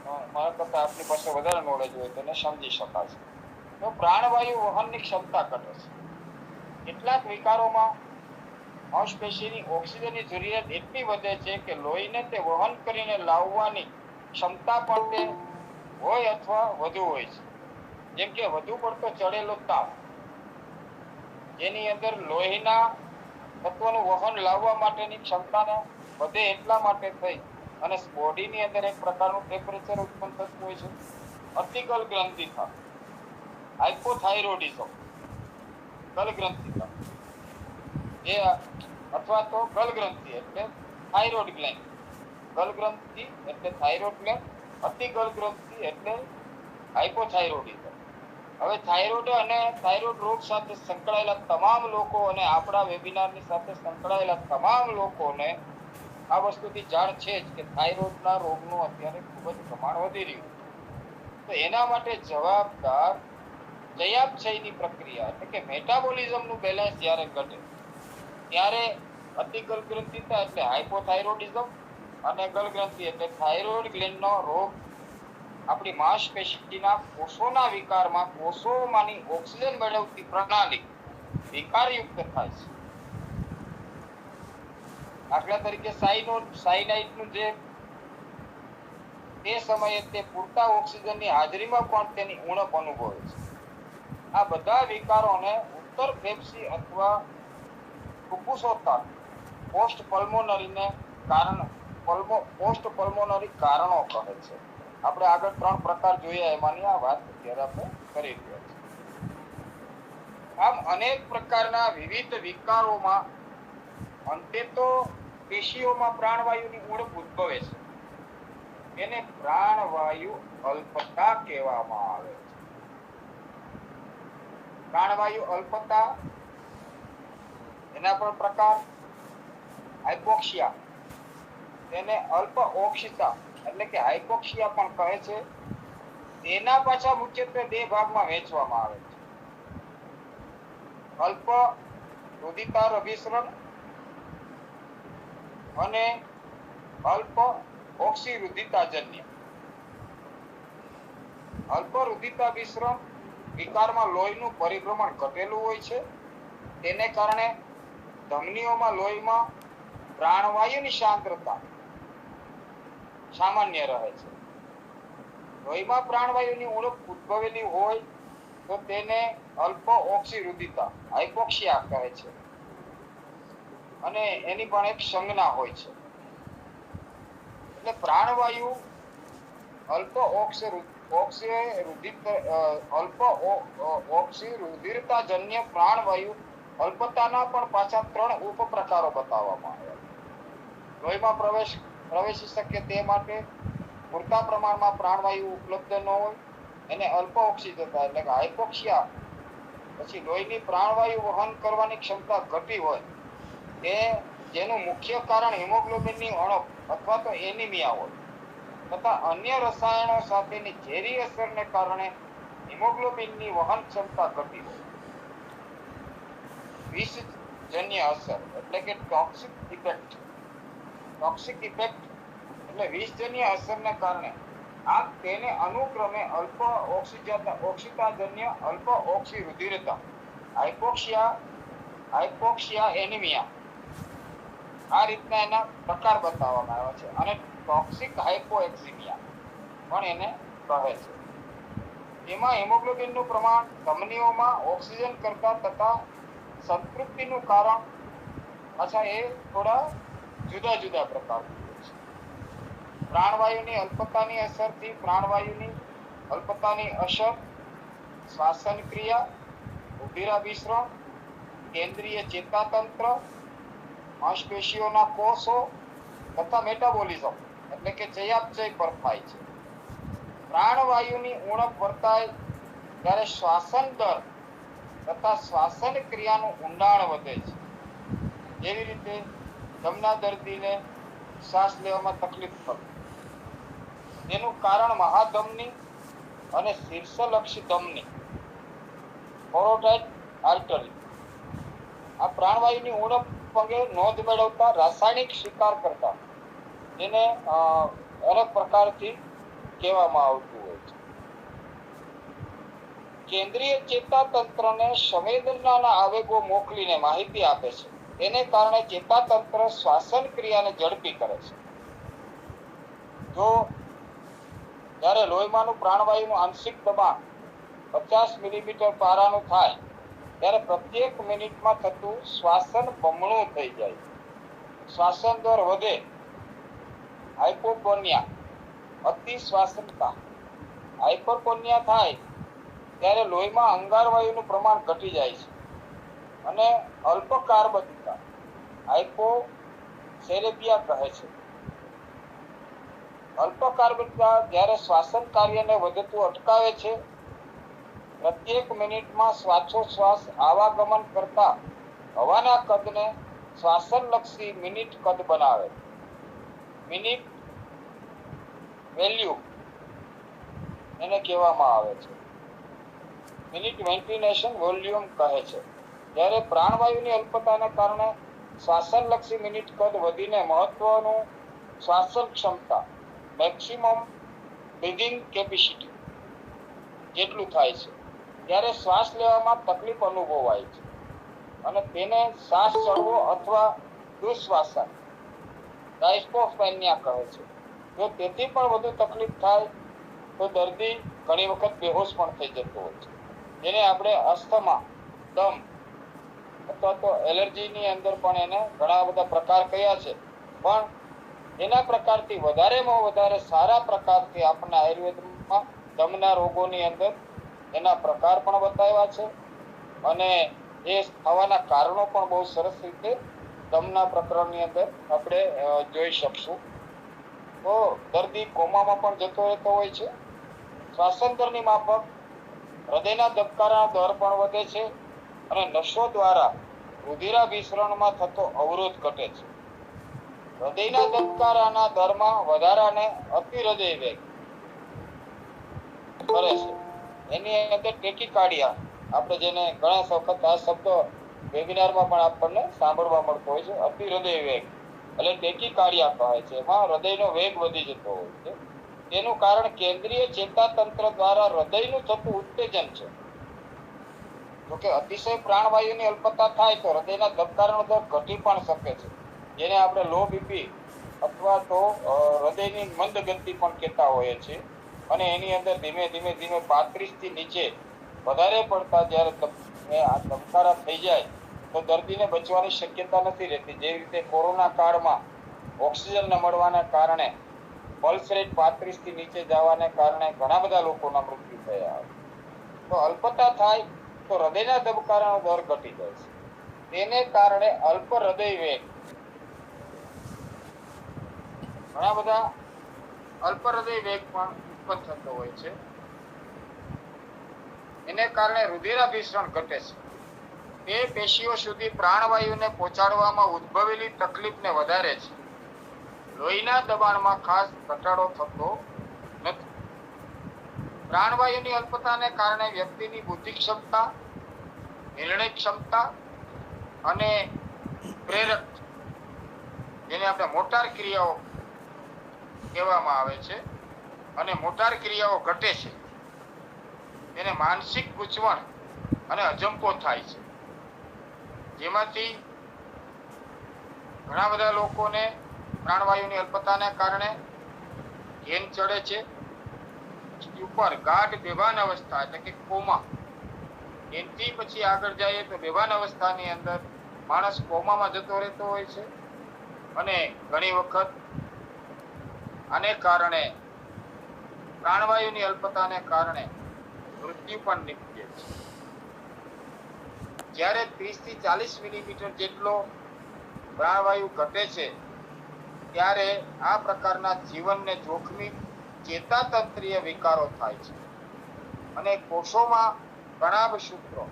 મારા કરતા આપની પાસે વધારે નોલેજ હોય તો એને સમજી શકાશે. તો પ્રાણવાયુ વહનની ક્ષમતા ઘટે છે. કેટલાક વિકારોમાં માંસપેશીની ઓક્સિજનની જરૂરિયાત એટલી વધે છે કે લોહીને તે વહન કરીને લાવવાની ક્ષમતા પણ તે હોય અથવા વધુ હોય છે. જેમ કે વધુ પડતો ચડેલો તાવ, જેની અંદર લોહીના તત્વોનું વહન લાવવા માટેની ક્ષમતાને વધે એટલા માટે થઈ અને બોડીની અંદર એક પ્રકારનું ટેમ્પરેચર ઉત્પન્ન થતું હોય છે. અતિકલ ગ્રંથિ થાય, હાઇપોથાઇરોઇડિઝમ, કલ ગ્રંથિ થાય, એ અથવા તો ગલ ગ્રંથિ એટલે થાઇરોઇડ ગ્લેન્ડ, ગલ ગ્રંથિ એટલે થાઇરોઇડ ગ્લેન્ડ, અતિગલ ગ્રંથિ એટલે હાઇપોથાઇરોઇડિઝમ. હવે થાઇરોઇડ અને થાઇરોઇડ રોગ સાથે સંકળાયેલા તમામ લોકો અને આપણા વેબિનારની સાથે સંકળાયેલા તમામ લોકોને આ વસ્તુથી જાણ છે જ કે થાઇરોઇડના રોગનું અત્યારે ખૂબ જ પ્રમાણ વધી રહ્યું છે. તો એના માટે જવાબદાર ચયાપચયની પ્રક્રિયા એટલે કે મેટાબોલિઝમનું બેલેન્સ જ્યારે ઘટે ત્યારે અતિગલ ગ્રંથિતા એટલે હાઇપોથાઇરોઇડિઝમ અને ગલ ગ્રંથિ એટલે થાઇરોઇડ ગ્લેન્ડનો રોગ આપણી માંસપેશીના કોષોના વિકારમાં કોષોમાંની ઓક્સિજન મેળવતી પ્રણાલી વિકારયુક્ત થાય છે. દાખલા તરીકે સાયનાઇડનું જે તે સમયે તે પૂરતા ઓક્સિજનની હાજરીમાં પણ તેની ઉણપ અનુભવે છે. આ બધા વિકારોને ઉત્તર ફેફસી અથવા ફુફ્ફુસોત્તર પોસ્ટ પલ્મોનરી કારણો કહે છે. આપણે આગળ 3 પ્રકાર જોયા, એમાંની આ વાત અત્યારે આપણે કરી રહ્યા છીએ. આમ અનેક પ્રકારના વિવિધ વિકારોમાં અંતે તો પેશીઓમાં પ્રાણવાયુની ઉણપ ઉદ્ભવે છે. એને પ્રાણવાયુ અલ્પતા કહેવામાં આવે છે. પ્રાણવાયુ અલ્પતા, એના પણ પ્રકાર હાઇપોક્સિયા, તેને અલ્પ ઓક્ષિતા એટલે કે હાઇપોક્સિયા પણ કહે છે. તેના પાછા મુખ્યત્વે 2 ભાગમાં વહેંચવામાં આવે છે. અલ્પ રુધિતાર અભિસરણ અને અલ્પ ઓક્સિરુધિતાજન્ય. અલ્પ રુધિતાભિસરણ વિકારમાં લોહીનું પરિભ્રમણ ઘટેલું હોય છે. તેને કારણે ધમનીઓમાં લોહીમાં પ્રાણવાયુની સાંદ્રતા સામાન્ય રહે છે. લોહીમાં પ્રાણવાયુની ઉણપ ઉદ્ભવેલી હોય તો તેને અલ્પ ઓક્સિરુધિતા હાઇપોક્સિયા કહે છે અને એની પણ એક સંજ્ઞા હોય છે. એટલે પ્રાણવાયુ અલ્પ ઓક્સિરુધિરતાજન્ય પ્રાણવાયુ અલ્પતાના પણ પાછા 3 ઉપપ્રકારો બતાવવામાં આવ્યા. લોહીમાં પ્રવેશી શકે તે માટે પૂરતા પ્રમાણમાં પ્રાણવાયુ ઉપલબ્ધ ન હોય એને અલ્પ ઓક્સિજતા એટલે કે હાઇપોક્સિયા. પછી લોહીની પ્રાણવાયુ વહન કરવાની ક્ષમતા ઘટી હોય કે જેનું મુખ્ય કારણ હિમોગ્લોબિનની ઉણપ અથવા તો એનિમિયા હોય તથા અન્ય રસાયણો સાથેની ઝેરી અસરને કારણે હિમોગ્લોબિનની વહન ક્ષમતા ઘટી હોય. વિષજન્ય અસર એટલે કે ટોક્સિક ઇફેક્ટ એટલે વિષજન્ય અસરને કારણે આમ તેને અનુક્રમે અલ્પ ઓક્સિતાજન્ય અલ્પ ઓક્સી રુધિરતા હાઇપોક્સિયા એનિમિયા આ રીતના એના પ્રકાર બતાવવામાં આવ્યા છે અને ટોક્સિક હાઇપોએક્સિમિયા પણ એને કહે છે. એમાં હિમોગ્લોબિનનું પ્રમાણ ધમનીઓમાં ઓક્સિજન કરતા તથા સંતૃપ્તિનું કારણ એ થોડા જુદા જુદા પ્રકારના છે. પ્રાણવાયુની અલ્પતાની અસરથી પ્રાણવાયુની અલ્પતાની અસર શ્વાસન ક્રિયા, રુધિરાભિસરણ, કેન્દ્રીય ચેતાતંત્ર, માંસપેશીઓના કોષો તથા મેટાબોલિઝમ એટલે કે ચયાપચય પર થાય છે. પ્રાણવાયુની ઉણપ વર્તાય ત્યારે શ્વાસન દર તથા શ્વાસન ક્રિયાનું ઊંડાણ વધે છે. જેવી રીતે દમના દર્દીને શ્વાસ લેવામાં તકલીફ પડે તેનું કારણ મહાધમની અને શીર્ષલક્ષી ધમની કોરોટાઇડ આર્ટરી આ પ્રાણવાયુની ઉણપ અંગે નોંધ મેળવતા રાસાયણિક સ્વીકાર કરતા તેને અનેક પ્રકારથી કહેવામાં આવતું હોય છે. કેન્દ્રીય ચેતાતંત્રને સંવેદનાના આવેગો મોકલીને માહિતી આપે છે. તેને કારણે ચેતાતંત્ર શ્વાસન ક્રિયાને ઝડપી કરે છે. જો જ્યારે લોહીમાંનું પ્રાણવાયુનું આંશિક દબાણ 50 મિલીમીટર પારાનું થાય ત્યારે પ્રત્યેક મિનિટમાં થતું શ્વાસન બમણું થઈ જાય. શ્વાસન દર વધે. હાઇપોકોનિયા અતિ શ્વાસનતા. હાઇપરકોનિયા થાય ત્યારે લોહીમાં અંગારવાયુનું પ્રમાણ ઘટી જાય છે અને અલ્પ કાર્બનિકતા હાઇપોસેરેપિયા કહે છે. અલ્પ કાર્બનિકતા જ્યારે શ્વાસન કાર્યને વધતું અટકાવે છે. પ્રત્યેક મિનિટમાં શ્વાસોશ્વાસ આવાગમન કરતા હવાના કદને શ્વાસનલક્ષી મિનિટ કદ બનાવે. મિનિટ વેલ્યુ એને કહેવામાં આવે છે. મિનિટ વેન્ટિલેશન વોલ્યુમ કહે છે. જ્યારે પ્રાણવાયુની અલ્પતાને કારણે શ્વાસનલક્ષી મિનિટ કદ વધીને મહત્વનું શ્વાસન ક્ષમતા મેક્સિમમ બ્રીથિંગ કેપેસિટી જેટલું થાય છે ત્યારે શ્વાસ લેવામાં તકલીફ અનુભવાય છે અને તેને શ્વાસ ચડવો અથવા દુશ્વાસન ડાયસ્પોફેનિયા કહે છે. જો તેથી પણ વધુ તકલીફ થાય તો દર્દી ઘણી વખત બેહોશ પણ થઈ જતો હોય છે. જેને આપણે અસ્થમા, દમ અથવા તો એલર્જીની અંદર પણ એને ઘણા બધા પ્રકાર કયા છે. પણ એના પ્રકારથી વધારેમાં વધારે સારા પ્રકારથી આપણને આયુર્વેદમાં દમના રોગોની અંદર એના પ્રકાર પણ બતાવ્યા છે અને એ થવાના કારણો પણ બહુ સરસ રીતે દમના પ્રકરણની અંદર આપણે જોઈ શકશું. તો દર્દી કોમામાં પણ જતો રહેતો હોય છે. શ્વાસન દરની માફક હૃદયના ધબકારાનો દર પણ વધે છે અને નસો દ્વારા રુધિરાભિસરણમાં થતો અવરોધ ઘટે છે. હૃદયના ધબકારાના દરમાં વધારાને અતિ હૃદય વેગ કરે છે. એની અંદર ટેકીકાર્ડિયા આપણે જેને ઘણા વખત આ શબ્દ વેબિનારમાં પણ આપણને સાંભળવા મળતો હોય છે. અતિ હૃદય વેગ એટલે ટેકીકાર્ડિયા કહે છે. એમાં હૃદયનો વેગ વધી જતો હોય છે. તેનું કારણ કેન્દ્રીય ચેતાતંત્ર દ્વારા હૃદયનું થતું ઉત્તેજન છે. જોકે અતિશય પ્રાણવાયુની અલ્પતા થાય તો હૃદયના ધબકારાનો દર ઘટી પણ શકે છે. જેને આપણે લો બીપી અથવા તો હૃદયની મંદ ગતિ પણ કહેતા હોઈએ છીએ. અને એની અંદર ધીમે ધીમે 35 થી નીચે વધારે પડતા જ્યારે આ ધબકારા થઈ જાય તો દર્દીને બચવાની શક્યતા નથી રહેતી. જેવી રીતે કોરોના કાળમાં ઓક્સિજન ન મળવાના કારણે પલ્સ રેટ 35 થી નીચે જવાને કારણે ઘણા બધા લોકોના મૃત્યુ થયા. તો અલ્પતા થાય તો હૃદયના ધબકારાનો દર ઘટી જાય છે. તેને કારણે અલ્પ હૃદય વેગ ઘણા બધા અલ્પ હૃદય વેગ પણ ઉત્પન્ન થતો હોય છે. એને કારણે રુધિરાભિસરણ ઘટે છે. તે પેશીઓ સુધી પ્રાણવાયુને પહોંચાડવામાં ઉદ્ભવેલી તકલીફને વધારે છે. લોહીના દબાણમાં ખાસ ઘટાડો થતો નથી. પ્રાણવાયુની અલ્પતાને કારણે વ્યક્તિની બુદ્ધિ ક્ષમતા, નિર્ણય ક્ષમતા અને પ્રેરક જેને આપણે મોટાર ક્રિયાઓ કહેવામાં આવે છે અને મોટાર ક્રિયાઓ ઘટે છે, તેને માનસિક ગૂંચવણ અને અજંપો થાય છે, જેમાંથી ઘણા બધા લોકોને પ્રાણવાયુની અલ્પતાને કારણે ઘેન ચડે છે, ઉપર ગાઢ બેભાન અવસ્થા એટલે કે કોમા, એનથી પછી આગળ જઈએ તો બેભાન અવસ્થાની અંદર માણસ કોમામાં જતો રહેતો હોય છે, અને ઘણી વખત આને કારણે પ્રાણવાયુની અલ્પતાને કારણે મૃત્યુ પણ નીપજે છે. જ્યારે 30 થી 40 મિલીમીટર જેટલો પ્રાણવાયુ ઘટે છે, ત્યારે આ પ્રકારના જીવનને જોખમી ચેતાતંત્રીય વિકારો થાય છે, અને કોષોમાં કણાભ સૂત્રો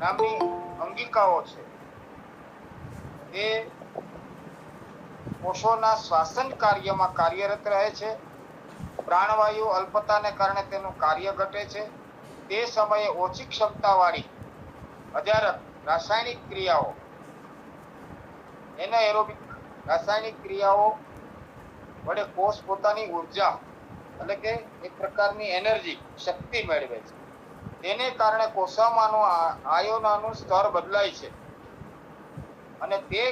નામની અંગિકાઓ છે, તે કોષોના શ્વાસન કાર્યમાં કાર્યરત રહે છે. પ્રાણવાયુ અલ્પતાને કારણે તેનું કાર્ય ઘટે છે. તે સમયે ઓછી ક્ષમતાવાળી અજારક રાસાયણિક ક્રિયાઓ, એનાએરોબિક રાસાયણિક ક્રિયાઓ વડે કોષ પોતાની ઉર્જા એટલે કે એક પ્રકારની એનર્જી શક્તિ મેળવે છે. તેને કારણે કોષામાંનું આયોનોનું સ્તર બદલાય છે, અને તે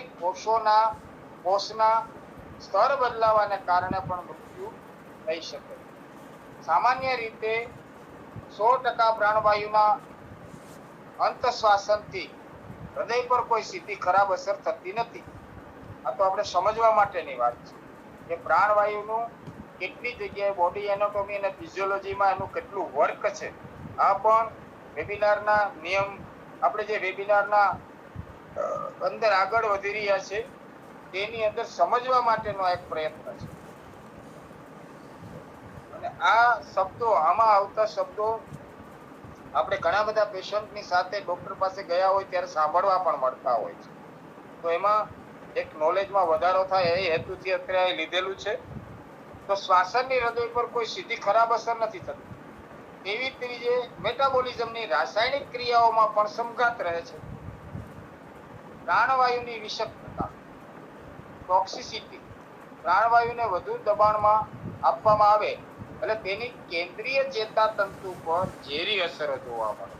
કોષના સ્તર બદલાવાને કારણે પણ મૃત્યુ થઈ શકે. સામાન્ય રીતે 100% પ્રાણવાયુના અંતશ્વાસનથી હૃદય પર કોઈ સીધી ખરાબ અસર થતી નથી. આ તો આપણે સમજવા માટેની વાત છે કે પ્રાણવાયુનું કેટલી જગ્યાએ બોડી એનાટોમી અને ફિઝિયોલોજીમાં એનું કેટલું વર્ક છે. આ પણ વેબિનારના નિયમ, આપણે જે વેબિનારના અંદર આગળ વધી રહ્યા છે તેની અંદર સમજવા માટેનો એક પ્રયત્ન છે. અને આ શબ્દો, આમાં આવતા શબ્દો આપણે ઘણા બધા પેશન્ટની સાથે ડોક્ટર પાસે ગયા હોય ત્યારે સાંભળવા પણ મળતા હોય છે. તો એમાં એક નોલેજમાં વધારો થાય એ હેતુથી અત્યારે લીધેલું છે. તો શ્વાસનની હૃદય પર કોઈ સીધી ખરાબ અસર નથી થતી. એવી જ રીતે મેટાબોલિઝમની રાસાયણિક ક્રિયાઓમાં પણ સમઘાત રહે છે. પ્રાણવાયુની વિષાક્તતા, ટોક્સિસિટી, પ્રાણવાયુને વધુ દબાણમાં આપવામાં આવે એટલે તેની કેન્દ્રીય ચેતાતંતુ પર ઝેરી અસરો જોવા મળે.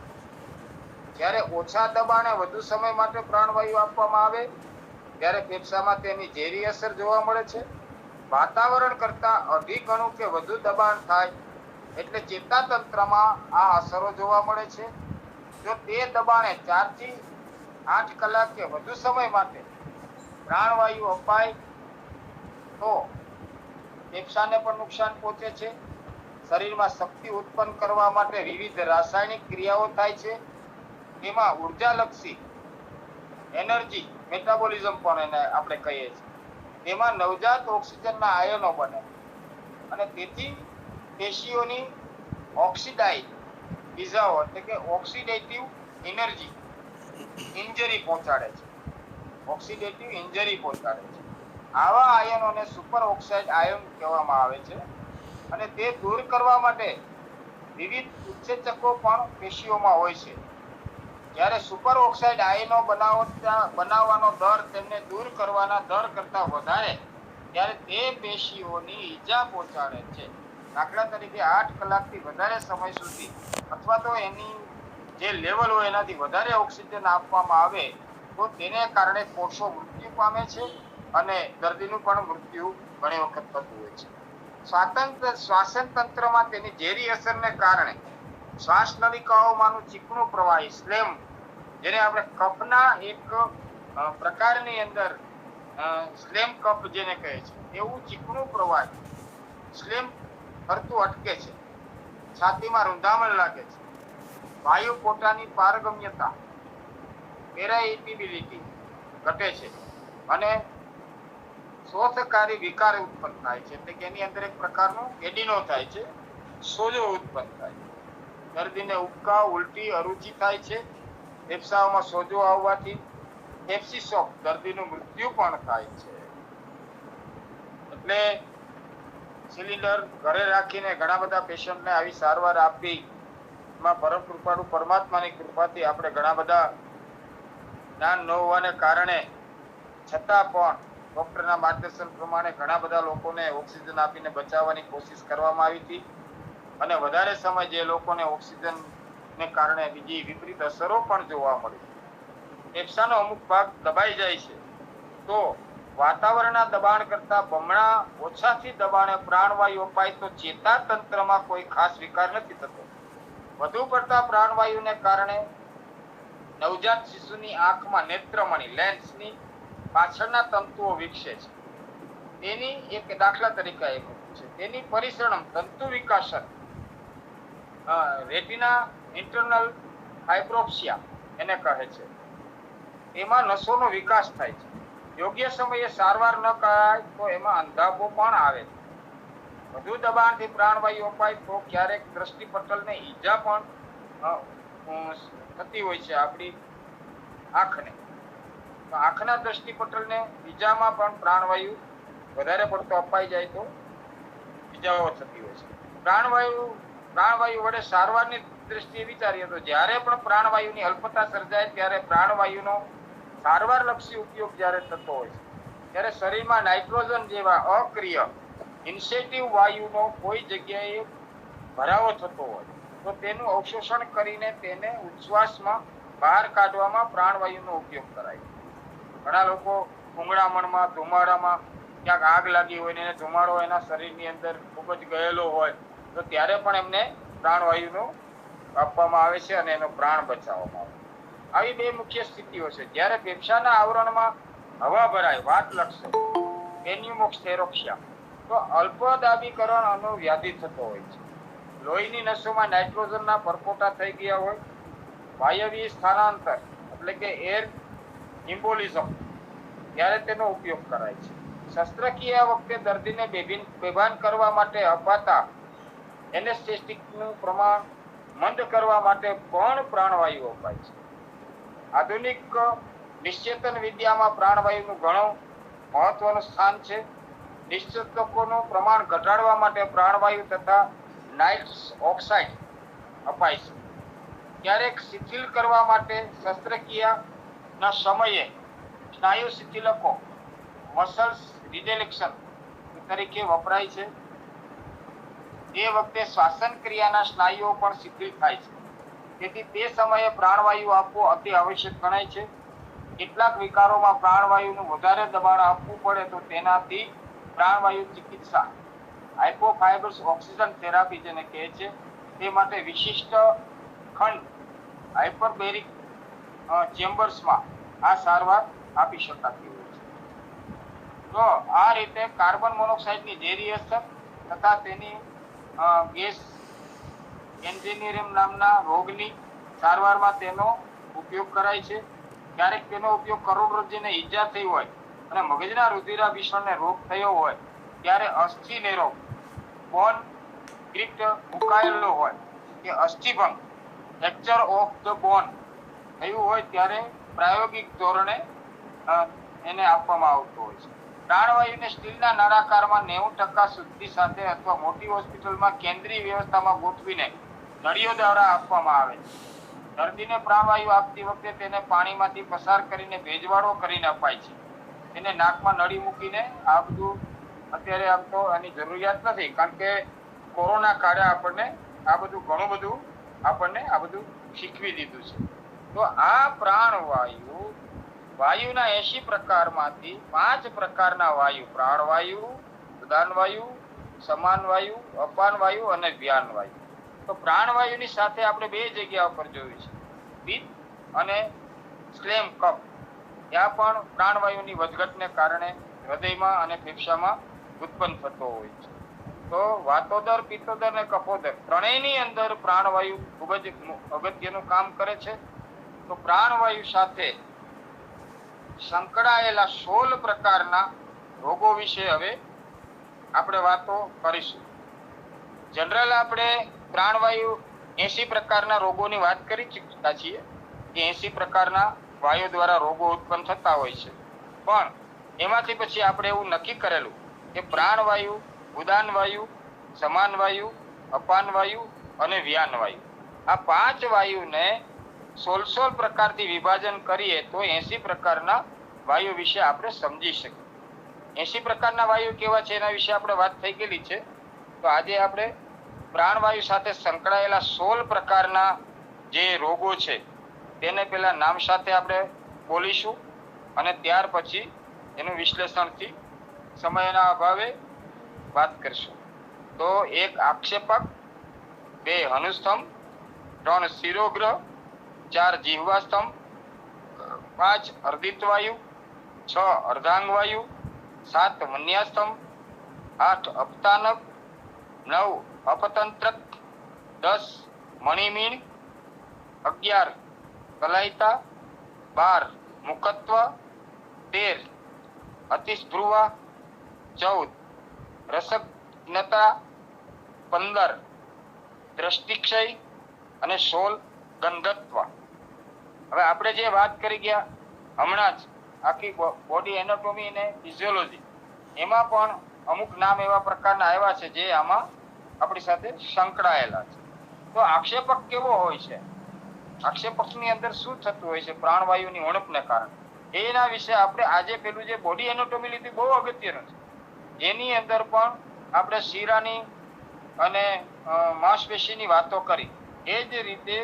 જ્યારે ઓછા દબાણે વધુ સમય માટે પ્રાણવાયુ આપવામાં આવે ત્યારે ફેફસામાં તેની ઝેરી અસર જોવા મળે છે. વાતાવરણ કરતા અઢી ગણું કે વધુ દબાણ થાય એટલે ચેતાતંત્રમાં આ અસરો જોવા મળે છે. જો તે દબાણે 4 થી 8 કલાક કે વધુ સમય માટે પ્રાણવાયુ અપાય તો ફેફસાને પણ નુકસાન પહોંચે છે. શરીરમાં શક્તિ ઉત્પન્ન કરવા માટે વિવિધ રાસાયણિક ક્રિયાઓ થાય છે. તેમાં ઉર્જાલક્ષી એનર્જી મેટાબોલિઝમ પણ એને આપણે કહીએ છીએ. તેમાં નવજાત ઓક્સિજનના આયનો બને અને તેથી પેશીઓની ઓક્સિડાઇઝાઓ એટલે કે ઓક્સિડેટિવ એનર્જી ઇન્જરી પહોંચાડે છે. ઓક્સિડેટિવ ઇન્જરી પહોંચાડે છે. આવા આયનોને સુપર ઓક્સાઇડ આયન કહેવામાં આવે છે, અને તે દૂર કરવા માટે વિવિધ ઉત્સેચકો પણ પેશીઓમાં હોય છે. જ્યારે સુપર ઓક્સાઇડ આયનો બનાવવાનો દર તેમને દૂર કરવાના દર કરતા વધારે ત્યારે તે પેશીઓની ઈજા પહોંચાડે છે. દાખલા તરીકે 8 કલાકથી વધારે સમય સુધી અથવા તો એની જે લેવલ હોય એનાથી વધારે ઓક્સિજન આપવામાં આવે તો તેને કારણે કોષો મૃત્યુ પામે છે, અને દર્દીનું પણ મૃત્યુ ઘણી વખત થતું હોય છે. શ્વાસન તંત્રમાં તેની ઝેરી અસરને કારણે શ્વાસ નલિકાઓમાંનું ચીકણું પ્રવાહી સ્લેમ, જેને આપણે કફના એક પ્રકારની અંદર સ્લેમ કફ જેને કહે છે, એવું ચીકણું પ્રવાહી સ્લેમ ફરતું અટકે છે. છાતીમાં રૂંધામણ લાગે છે. વાયુ કોટાની પારગમ્યતા પેરાઇટિબિલિટી ઘટે છે, અને શોથકારી વિકાર ઉત્પન્ન થાય છે. એટલે કે એની અંદર એક પ્રકારનું એડિનો થાય છે, સોજો ઉત્પન્ન થાય છે. દર્દીને ઉબકા, ઉલટી, અરુચિ થાય છે. ફેફસાઓમાં સોજો આવવાથી સેપ્સિસ, દર્દીનું મૃત્યુ પણ થાય છે. એટલે સિલિન્ડર ઘરે રાખીને ઘણા બધા પેશન્ટને આવી સારવાર આપી માં પરમ કૃપાળુ પરમાત્માની કૃપાથી આપણે ઘણા બધા જ્ઞાન ન હોવાને કારણે છતાં પણ ડોક્ટરના માર્ગદર્શન પ્રમાણે ઘણા બધા લોકોને ઓક્સિજન આપીને બચાવવાની કોશિશ કરવામાં આવી હતી અને વધારે સમય જે લોકોને ઓક્સિજનને કારણે બીજી વિપરીત અસરો પણ જોવા મળી. ફેફસાનો અમુક ભાગ દબાઈ જાય છે તો વાતાવરણના દબાણ કરતા બમણા ઓછાથી દબાણે પ્રાણવાયુ અપાય તો ચેતાતંત્રમાં કોઈ ખાસ વિકાર નથી થતો. વધુ પડતા પ્રાણવાયુને કારણે નવજાત શિશુની આંખમાં નેત્રમણી લેન્સની પાછળના તંતુઓ વિકસે છે. તેની એક દાખલા તરીકે એક છે તેની પરિસરણમ તંતુ વિકાસન રેટિના ઇન્ટરનલ ફાઇબ્રોપ્સિયા એને કહે છે. એમાં નસોનો વિકાસ થાય છે. યોગ્ય સમયે સારવાર ન કરાય તો એમાં અંધાપો પણ આવે છે. વધુ દબાણથી પ્રાણવાયુ અપાય તો ક્યારેક દ્રષ્ટિપટલને ઈજા પણ થતી હોય છે આપણી આંખને. તો આંખના દ્રષ્ટિપટલને ઈજામાં પણ પ્રાણવાયુ વધારે પડતો અપાઈ જાય તો ઈજાઓ થતી હોય છે. પ્રાણવાયુ વડે સારવારની દ્રષ્ટિએ વિચારીએ તો જ્યારે પણ પ્રાણવાયુની અલ્પતા સર્જાય ત્યારે પ્રાણવાયુનો સારવારલક્ષી ઉપયોગ જ્યારે થતો હોય છે ત્યારે શરીરમાં નાઇટ્રોજન જેવા અક્રિય ઇન્સેટિવ વાયુનો કોઈ જગ્યાએ ભરાવો થતો હોય તો તેનું અવશોષણ કરીને તેને ઉચ્છ્વાસમાં બહાર કાઢવામાં પ્રાણવાયુનો ઉપયોગ કરાય. ઘણા લોકો ઊંઘણામણમાં ધુમાડામાં ક્યાંક આગ લાગી હોય ને એને ધુમાડો એના શરીરની અંદર ખૂબ જ ગયેલો હોય તો ત્યારે પણ એમને પ્રાણવાયુનો આપવામાં આવે છે અને એનો પ્રાણ બચાવવામાં આવે. આવી બે મુખ્ય સ્થિતિઓ છે. જ્યારે ફેફસાના આવરણમાં હવા ભરાય વાત લક્ષો ન્યુમોક્સેરોક્સિયા તો અલ્પદાબીકરણ અને વ્યાધિ થતો હોય છે. લોહીની નસોમાં નાઇટ્રોજનના પરપોટા થઈ ગયા હોય, વાયવીય સ્થાનાંતર એટલે કે એર ઇમ્બોલિઝમ ત્યારે તેનો ઉપયોગ કરાય છે. શસ્ત્રક્રિયા વખતે દર્દીને બેભાન કરવા માટે અપાતા એનેસ્થેટિકનું પ્રમાણ મંદ કરવા માટે પણ પ્રાણવાયુ અપાય છે. આધુનિક નિશ્ચેતન વિદ્યામાં પ્રાણવાયુનું ઘણું મહત્વનું સ્થાન છે. નિશ્ચેતકોનું પ્રમાણ ઘટાડવા માટે પ્રાણવાયુ તથા નાઇટ્રસ ઓક્સાઇડ અપાય છે. ક્યારેક શિથિલ કરવા માટે શસ્ત્રક્રિયાના સમયે સ્નાયુ શિથિલકો મસલ્સ રિલેક્સેશન તરીકે વપરાય છે. તે વખતે શ્વાસન ક્રિયાના સ્નાયુઓ પણ શિથિલ થાય છે. તેથી તે સમયે પ્રાણવાયુ આપવો અતિ આવશ્યક ગણાય છે. કેટલાક વિકારોમાં પ્રાણવાયુનું વધારે દબાણ આપવું પડે તો તેનાથી પ્રાણવાયુ ચિકિત્સા હાઇપોફાઇબ્રસ ઓક્સિજન થેરાપી જેને કહે છે તે માટે વિશિષ્ટ ખંડ હાઇપરબેરિક ચેમ્બર્સમાં આ સારવાર આપી શકાતી હોય છે. તો આ રીતે કાર્બન મોનોક્સાઇડની ઝેરી અસર તથા તેની ગેસ એન્જિનિયરિંગ નામના રોગની સારવારમાં તેનો ઉપયોગ કરાય છે. ક્યારેક તેનો ઉપયોગ કરોડરજ્જુને ઈજા થઈ હોય અને મગજના રુધિરાભિસરણને રોગ થયો હોય ત્યારે અસ્થિ નેરો બોન ક્રિક્ટ મુકાયેલો હોય કે અસ્થિભંગ ફ્રેક્ચર ઓફ ધ બોન થયું હોય ત્યારે પ્રાયોગિક ધોરણે એને આપવામાં આવતો હોય છે. પ્રાણવાયુને સ્ટીલના નળાકારમાં 90% શુદ્ધિ સાથે અથવા મોટી હોસ્પિટલમાં કેન્દ્રીય વ્યવસ્થામાં ગોઠવીને નળીઓ દ્વારા આપવામાં આવે છે. દર્દીને પ્રાણવાયુ આપતી વખતે તેને પાણીમાંથી પસાર કરીને ભેજવાળો કરીને અપાય છે. તેને નાકમાં નળી મૂકીને આ બધું અત્યારે આમ તો એની જરૂરિયાત નથી કારણ કે કોરોના કાળે આપણને આ બધું ઘણું બધું આપણને આ બધું શીખવી દીધું છે. તો આ પ્રાણવાયુ વાયુના 80 પ્રકારમાંથી 5 પ્રકારના વાયુ પ્રાણવાયુ, ઉદાનવાયુ, સમાનવાયુ, અપાનવાયુ અને વ્યાનવાયુ. તો પ્રાણવાયુની સાથે આપણે બે જગ્યા ઉપર જોયું છે, પિત્ત અને સ્લેમ કફ. ત્યાં પણ પ્રાણવાયુની વધઘટને કારણે હૃદયમાં અને ફેફસામાં ઉત્પન્ન થતો હોય છે. તો વાતોદર, પિત્તોદર અને કફોદર ત્રણેયની અંદર પ્રાણવાયુ ખૂબ જ અગત્યનું કામ કરે છે. તો પ્રાણવાયુ સાથે સંકળાયેલા 16 પ્રકારના રોગો વિશે હવે આપણે વાતો કરીશું. જનરલ આપણે પ્રાણવાયુ 80 પ્રકારના રોગોની વાત કરી ચૂક્યા છીએ કે 80 પ્રકારના વાયુ દ્વારા રોગો ઉત્પન્ન થતા હોય છે. પણ એમાંથી પછી આપણે એવું નક્કી કરેલું કે પ્રાણવાયુ, ઉદાનવાયુ, સમાનવાયુ, અપાનવાયુ અને વ્યાનવાયુ આ 5 વાયુને 16 પ્રકારથી વિભાજન કરીએ તો 80 પ્રકારના વાયુ વિશે આપણે સમજી શકીએ. 80 પ્રકારના વાયુ કેવા છે એના વિશે આપણે વાત થઈ ગયેલી છે. તો આજે આપણે પ્રાણવાયુ સાથે સંકળાયેલા 16 પ્રકારના જે રોગો છે તેને પેલા નામ સાથે આપણે બોલીશું અને ત્યાર પછી એનું વિશ્લેષણથી સમયના અભાવે વાત કરશું. તો 1 આક્ષેપક, 2 અનુસ્તંભ, 3 શિરોગ્રહ, 4 જીહવા સ્તંભ, 5 અર્ધિત વાયુ, 6 અર્ધાંગ વાયુ, 7 મન્યાસ્તંભ, 8 અપતાનક, 9 અપતંત્રક, 10 મણિમીણ, 11 કલાયતા, 12 મુકત્વ, 13 અતિસ્ભ્રુવા, 14 રસજ્ઞતા, 15 દ્રષ્ટિક્ષય અને 16 ગંધત્વ. હવે આપણે જે વાત કરી ગયા હમણાં જ આખી બોડી એનાટોમી અને ફિઝિયોલોજી, એમાં પણ અમુક નામ એવા પ્રકારના આવ્યા છે જે આમાં આપણી સાથે સંકળાયેલા છે. તો આક્ષેપક કેવો હોય છે, આક્ષેપકની અંદર શું થતું હોય છે પ્રાણવાયુની ઉણપને કારણે, એના વિશે આપણે આજે પેલું જે બોડી એનાટોમી લીધી બહુ અગત્યનું છે. એની અંદર પણ આપણે શીરાની અને માંસપેશીની વાતો કરી. એ જ રીતે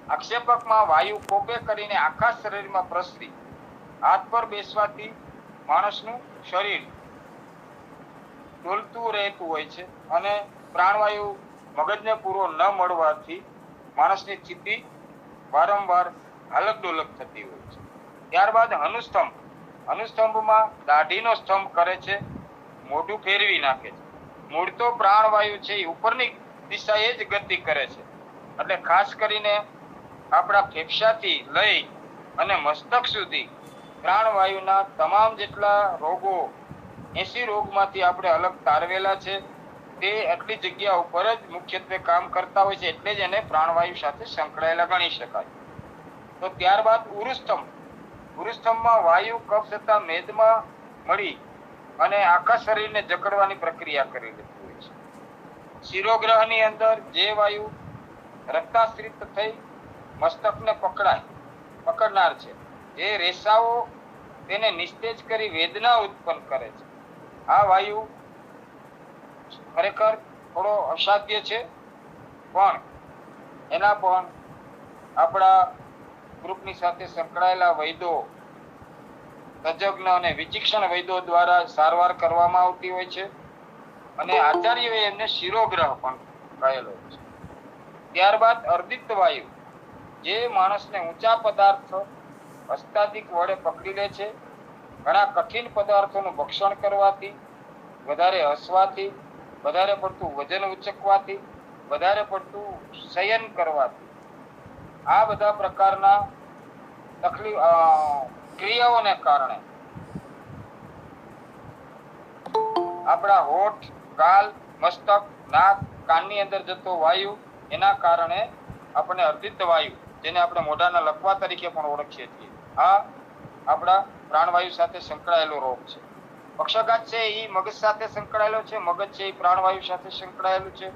આક્ષેપકમાં વાયુ કોપે કરીને આખા શરીરમાં પ્રસરી હાથ પર બેસવાથી માણસનું શરીર ડોલતું રહેતું હોય છે અને પ્રાણવાયુ મગજને પૂરો ન મળવાથી માણસની સ્થિતિ વારંવાર હાલક ડોલક થતી હોય છે. ત્યારબાદ અનુસ્તંભ, અનુસ્તંભમાં દાઢીનો સ્તંભ કરે છે, મોઢું ફેરવી નાખે છે. મૂળ તો પ્રાણવાયુ છે એ ઉપરની દિશાએ જ ગતિ કરે છે, એટલે ખાસ કરીને આપણા ફેફસાથી લઈ અને મસ્તક સુધી પ્રાણવાયુના તમામ જેટલા રોગો 80 રોગમાંથી આપણે અલગ તારવેલા છે તે એટલી જગ્યા ઉપર જ મુખ્યત્વે કામ કરતા હોય છે, એટલે જ એને પ્રાણવાયુ સાથે સંકળાયેલા ગણી શકાય. તો ત્યારબાદ ઉરુસ્તંભ, ઉરુસ્તંભમાં વાયુ કફ તથા મેદમાં મળી અને આખા શરીરને જકડવાની પ્રક્રિયા કરી લેતી હોય છે. શિરોગ્રહની અંદર જે વાયુ રક્તાશ્રિત થઈ મસ્તકને પકડનાર છે, જે રેસાઓ તેને નિસ્તેજ કરી વેદના ઉત્પન્ન કરે છે. આ વાયુ ખરેખર થોડો અસાધ્ય છે, પણ એના પણ આપણા ગ્રુપની સાથે સંકળાયેલા વૈદો, તજજ્ઞ અને વિચિક્ષણ વૈદો દ્વારા સારવાર કરવામાં આવતી હોય છે અને આચાર્યોએ એમને શિરોગ્રહ પણ કહેલો છે. ત્યારબાદ અર્ધિત વાયુ, જે માણસને ઊંચા પદાર્થ હસ્તાદિક વડે પકડી લે છે, ઘણા કઠિન પદાર્થોનું ભક્ષણ કરવાથી, વધારે હસવાથી, વધારે પડતું વજન ઉચકવાથી, વધારે પડતું શયન કરવાથી, આ બધા પ્રકારના ક્રિયાઓને કારણે આપણા હોઠ, ગાલ, મસ્તક, નાક, કાનની અંદર જતો વાયુ, એના કારણે આપણે અર્ધિત વાયુ, જેને આપણે મોઢાના લકવા તરીકે પણ ઓળખીએ છીએ, આ આપણા પ્રાણવાયુ સાથે સંકળાયેલો રોગ છે. પક્ષઘાત છે એ મગજ સાથે સંકળાયેલો છે, મગજ છે એ પ્રાણવાયુ સાથે સંકળાયેલું છે.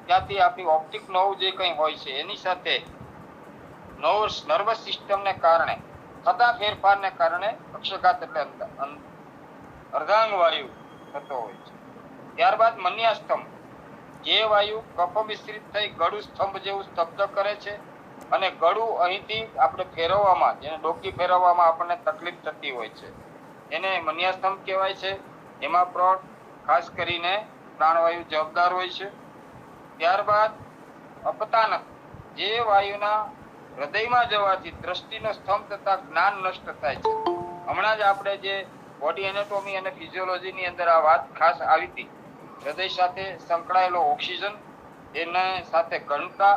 ત્યાંથી આપણી ઓપ્ટિક નર્વ જે કંઈ હોય છે એની સાથે નર્વસ સિસ્ટમને કારણે થતા ફેરફારને કારણે પક્ષઘાત એટલે અર્ધાંગ વાયુ થતો હોય છે. ત્યારબાદ મન્યાસ્તંભ, જે વાયુ કફ મિશ્રિત થઈ ગળું સ્તંભ જેવું સ્તબ્ધ કરે છે અને ગળું અહીંથી આપણે ફેરવવામાં, જેને ડોકી ફેરવવામાં આપણને તકલીફ થતી હોય છે, એને મન્યાસ્તંભ કહેવાય છે. એમાં પણ ખાસ કરીને પ્રાણવાયુ જવાબદાર હોય છે. ત્યારબાદ અપતાનક, જે વાયુના હૃદયમાં જવાથી દ્રષ્ટિનો સ્તંભ તથા જ્ઞાન નષ્ટ થાય છે. હમણાં જ આપણે જે બોડી એનાટોમી અને ફિઝિયોલોજીની અંદર આ વાત ખાસ આવી હતી, હૃદય સાથે સંકળાયેલો ઓક્સિજન એને સાથે ઘનતા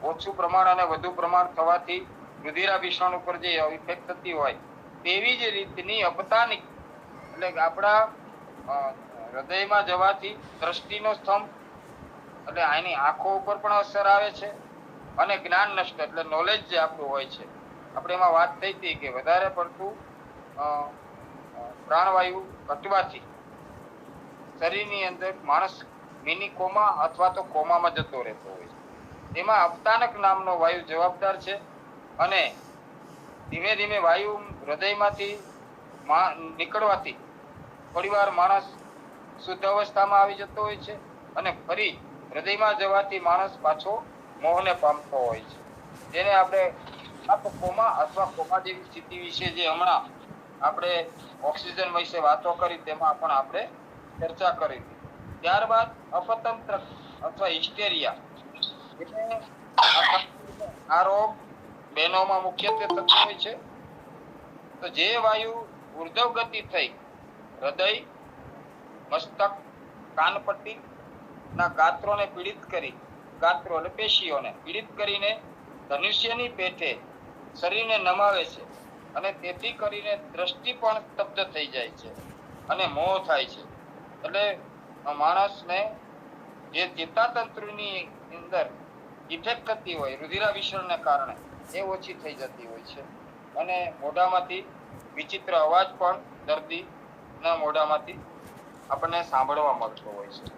ઓછું પ્રમાણ અને વધુ પ્રમાણ થવાથી રુધિરાભિસરણ ઉપર જે ઇફેક્ટ થતી હોય, તેવી જ રીતની અપતાનિક એટલે આપણા હૃદયમાં જવાથી દ્રષ્ટિનો સ્તંભ એટલે આની આંખો ઉપર પણ અસર આવે છે અને જ્ઞાન નષ્ટ એટલે નોલેજ જે આપણું હોય છે, આપણે એમાં વાત થઈ હતી કે વધારે પડતું પ્રાણવાયુ ઘટવાથી શરીરની અંદર માણસ મિની કોમા અથવા તો કોમામાં જતો રહેતો હોય છે. તેમાં અપતાનક નામનો વાયુ જવાબદાર છે અને ધીમે ધીમે વાયુ હૃદયમાંથી નીકળવાથી થોડીવાર માણસ શુદ્ધ અવસ્થામાં આવી જતો હોય છે અને ફરી હૃદયમાં જવાથી માણસ પાછો મોહને પામતો હોય છે, જેને આપણે કોમા અથવા કોમા જેવી સ્થિતિ વિશે જે હમણાં આપણે ઓક્સિજન વિશે વાતો કરી તેમાં પણ આપણે ચર્ચા કરી હતી. ત્યારબાદ અપતંત્ર અથવા હિસ્ટેરિયા, એટલે આ રોગ બહેનોમાં મુખ્યત્વે થતો હોય છે. તો જે વાયુ ઉર્ધ્વ ગતિ થઈ હૃદય, મસ્તક, કાનપટ્ટી ના ગાત્રોને પીડિત કરી, ગાત્રો એટલે પેશીઓને પીડિત કરીને ધનુષ્યની પેઠે શરીરને નમાવે છે અને તેથી કરીને દ્રષ્ટિ પણ સ્તબ્ધ થઈ જાય છે અને મોહ થાય છે. એટલે માણસને જે ચેતાતંત્રની અંદર ઇફેક્ટ થતી હોય રુધિરાભિસરણને કારણે એ ઓછી થઈ જતી હોય છે અને મોઢામાંથી વિચિત્ર અવાજ પણ દર્દીના મોઢામાંથી આપણને સાંભળવા મળતો હોય છે.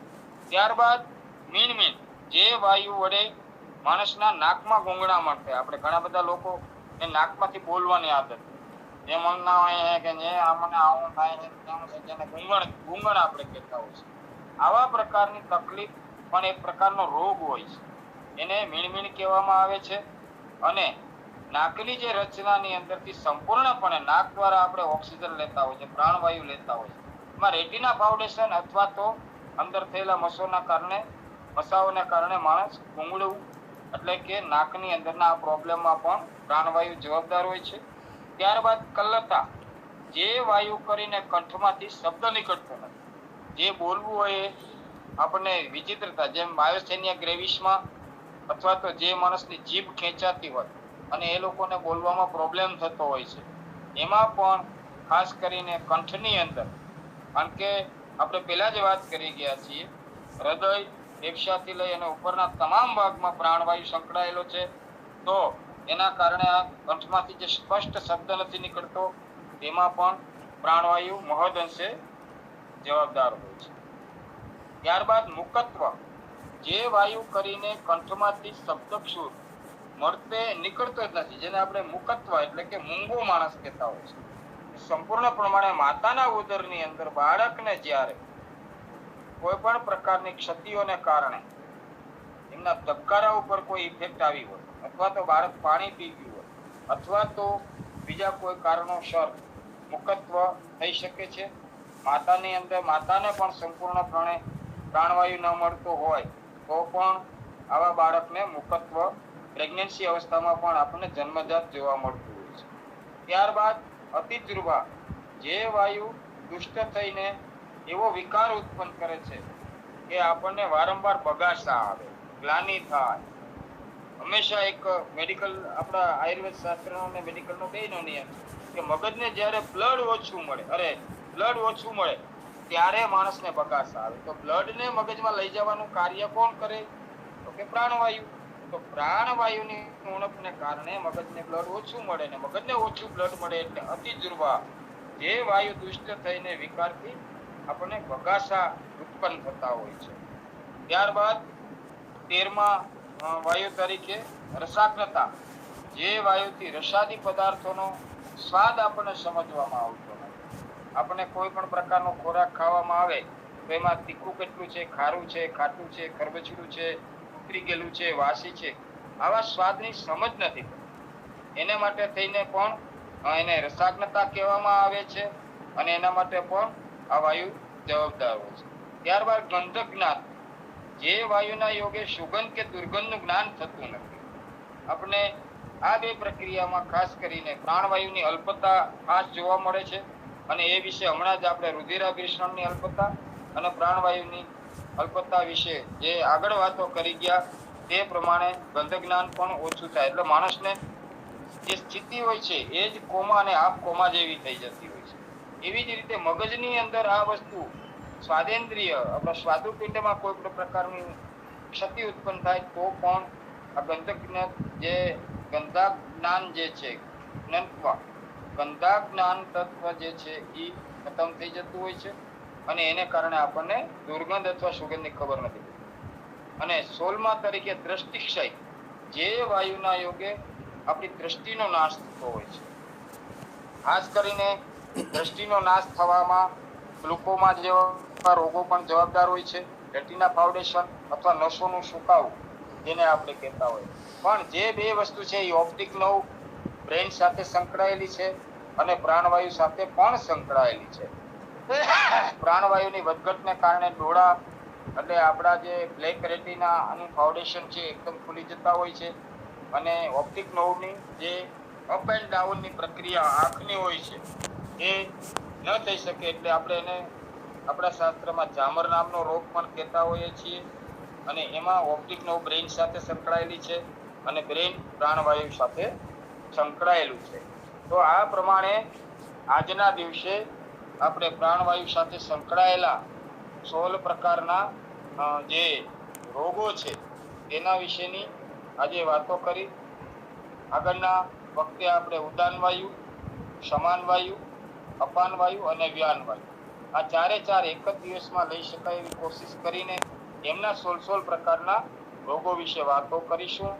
ત્યારબાદ મીણ જે વાયુ વડે માણસના નાકમાં ગુંગણામણ થાય. આપણે ઘણા બધા લોકો એ નાકમાંથી બોલવાની આદત, જે મનના હોય કે જે આમને આવું થાય છે જેને ગુંગણ આપણે કહેતા હોય છે. આવા પ્રકારની તકલીફ પણ એક પ્રકારનો રોગ હોય છે, એને મીણ કહેવામાં આવે છે. અને નાકની જે રચનાની અંદરથી સંપૂર્ણપણે નાક દ્વારા આપણે ઓક્સિજન લેતા હોય છે, પ્રાણવાયુ લેતા હોય છે. એમાં રેટિના ફાઉન્ડેશન અથવા તો અંદર થયેલા મસાઓને કારણે માણસ ગુંગળવું એટલે કે નાકની અંદરના આ પ્રોબ્લેમમાં પણ પ્રાણવાયુ જવાબદાર હોય છે. ત્યારબાદ કલ્લતા, જે વાયુ કરીને કંઠમાંથી શબ્દ નીકળતો નથી, જે બોલવું હોય આપણને વિચિત્રતા, જેમ માયોસેનિયા ગ્રેવિસમાં અથવા તો જે માણસની જીભ ખેંચાતી હોય અને એ લોકોને બોલવામાં પ્રોબ્લેમ થતો હોય છે, એમાં પણ ખાસ કરીને કંઠની અંદર, કારણ કે આપણે પહેલા જ વાત કરી ગયા છીએ, હૃદય, ફેફસાથી લઈ અને ઉપરના તમામ ભાગમાં પ્રાણવાયુ સંકળાયેલો છે. તો એના કારણે આ કંઠમાંથી જે સ્પષ્ટ શબ્દ નથી નીકળતો તેમાં પણ પ્રાણવાયુ મહદઅંશે જવાબદાર હોય છે. ત્યારબાદ મુકત્વ, જે વાયુ કરીને કંઠમાંથી શબ્દક્ષુર મળતે નીકળતો જ નથી, જેને આપણે મુકત્વ એટલે કે મૂંગો માણસ કહેતા હોય છે. સંપૂર્ણ પ્રમાણે માતાના ઉદરની અંદર બાળકને જ્યારે કોઈ પણ પ્રકારની ક્ષતિઓને કારણે એમના ધબકારા ઉપર કોઈ ઇફેક્ટ આવી હોય, અથવા તો બાળક પાણી પી ગયું હોય, અથવા તો બીજા કોઈ કારણોસર મુકત્વ થઈ શકે છે. માતાની અંદર માતાને પણ સંપૂર્ણપણે પ્રાણવાયુ ન મળતો હોય તો પણ આવા બાળકને મુકત્વ પ્રેગ્નન્સી અવસ્થામાં પણ આપણને જન્મજાત જોવા મળતું હોય છે. ત્યારબાદ અતિદ્રુવા, જે વાયુ દુષ્ટ થઈને એવો વિકાર ઉત્પન્ન કરે છે કે આપણને વારંવાર બગાસા આવે, ગ્લાનિ થાય. હંમેશા એક મેડિકલ, આપણા આયુર્વેદ શાસ્ત્રનો અને મેડિકલનો બેયનો નિયમ કે મગજને જ્યારે બ્લડ ઓછું મળે ત્યારે માણસને બગાસા આવે. તો બ્લડને મગજમાં લઈ જવાનું કાર્ય કોણ કરે? તો કે પ્રાણવાયુ. તો પ્રાણવાયુની ઉણપને કારણે મગજને બ્લડ ઓછું મળે ને મગજને ઓછું બ્લડ મળે એટલે અતિદ્રુવા, જે વાયુ દુષ્ટ થઈને વિકારથી આપણને બગાસા ઉત્પન્ન થતા હોય છે. ત્યારબાદ 13મા વાયુ તરીકે રસાગ્નતા, જે વાયુથી રસાદી પદાર્થોનો સ્વાદ આપણને સમજવામાં આવતો નથી. આપણને કોઈ પણ પ્રકારનો ખોરાક ખાવામાં આવે તો એમાં તીખું કેટલું છે, ખારું છે, ખાટું છે, ખરબચડું છે, ઉતરી ગયેલું છે, વાસી છે, આવા સ્વાદની સમજ નથી. એને માટે થઈને પણ એને રસાગ્નતા કહેવામાં આવે છે અને એના માટે પણ આ વાયુ જવાબદાર હોય છે. ત્યારબાદ ગંધ જ્ઞાન, જે વાયુના યોગે સુગંધ કે દુર્ગંધનું જ્ઞાન થતું નથી. આપણે આ બે પ્રક્રિયામાં ખાસ કરીને પ્રાણવાયુની અલ્પતા ખાસ જોવા મળે છે અને એ વિશે હમણાં જ આપણે રુધિરાભિસરણની અલ્પતા અને પ્રાણવાયુની અલ્પતા વિશે જે આગળ વાતો કરી ગયા તે પ્રમાણે ગંધ જ્ઞાન પણ ઓછું થાય એટલે માણસને જે સ્થિતિ હોય છે એ જ કોમા અને હાફ કોમા જેવી થઈ જતી હોય છે. એવી જ રીતે મગજની અંદર આ વસ્તુ સ્વાદેન્દ્રિય, આપણા સ્વાદુપિંડમાં કોઈ પણ પ્રકારની ક્ષતિ ઉત્પન્ન થાય તો પણ આ ગંધા જ્ઞાન જે છે, ગંધા જ્ઞાન તત્વ જે છે એ ખતમ થઈ જતું હોય છે અને એને કારણે આપણને દુર્ગંધ અથવા સુગંધની ખબર નથી પડતી. અને 16મા તરીકે દ્રષ્ટિક્ષય, જે વાયુના યોગે આપણી દ્રષ્ટિનો નાશ થતો હોય છે. ખાસ કરીને દ્રષ્ટિનો નાશ થવામાં ગ્લુકોમા જેવા રોગો પણ જવાબદાર હોય છે. રેટિના ફાઉન્ડેશન અથવા નસોનું સુકાવું જેને આપણે કહેતા હોય. પણ જે બે વસ્તુ છે એ ઓપ્ટિક નર્વ બ્રેઇન સાથે સંકળાયેલી છે અને પ્રાણવાયુ સાથે પણ સંકળાયેલી છે. પ્રાણવાયુની વધઘટને કારણે ડોળા એટલે આપણા જે બ્લેક રેટિના આનું ફાઉન્ડેશન છે એકદમ ખુલી જતા હોય છે અને ઓપ્ટિક નર્વની જે અપ એન્ડ ડાઉનની પ્રક્રિયા આંખની હોય છે એ ન થઈ શકે એટલે આપણે એને આપણા શાસ્ત્રમાં ઝામર નામનો રોગ પણ કહેતા હોઈએ છીએ. અને એમાં ઓપ્ટિક નર્વ બ્રેઇન સાથે સંકળાયેલી છે અને બ્રેઇન પ્રાણવાયુ સાથે સંકળાયેલું છે. તો આ પ્રમાણે આજના દિવસે આપણે પ્રાણવાયુ સાથે સંકળાયેલા 16 પ્રકારના જે રોગો છે તેના વિશેની આજે વાતો કરી. આગળના વખતે આપણે ઉદાન વાયુ, સમાન વાયુ, અપાન વાયુ અને વ્યાન વાયુ આ ચારે ચાર એક જ દિવસમાં લઈ શકાય એવી કોશિશ કરીને એમના 16 પ્રકારના રોગો વિશે વાતો કરીશું.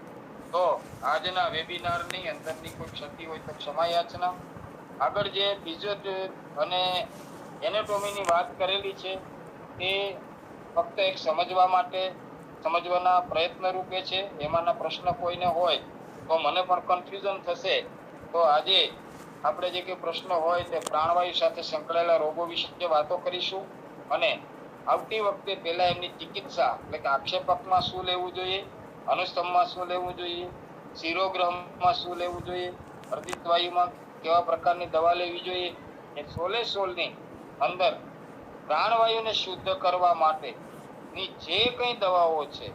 તો આજના વેબિનારની અંદરની કોઈ ક્ષતિ હોય તો ક્ષમા યાચના. આગળ જે ફિઝિયોથેરાપી અને એનાટોમીની વાત કરેલી છે તે ફક્ત એક સમજવાના પ્રયત્ન રૂપે છે. એમાંના પ્રશ્ન કોઈને હોય તો મને પણ કન્ફ્યુઝન થશે. તો આજે આપણે જે કંઈ પ્રશ્ન હોય તે પ્રાણવાયુ સાથે સંકળાયેલા રોગો વિશે વાતો કરીશું અને આવતી વખતે પહેલા એમની ચિકિત્સા એટલે કે આક્ષેપકમાં શું લેવું જોઈએ, અનુસ્તંભમાં શું લેવું જોઈએ, શિરોગ્રહમાં શું લેવું જોઈએ, વર્ધિત વાયુમાં કેવા પ્રકારની દવા લેવી જોઈએ એ 16ની અંદર પ્રાણવાયુને શુદ્ધ કરવા માટેની જે કંઈ દવાઓ છે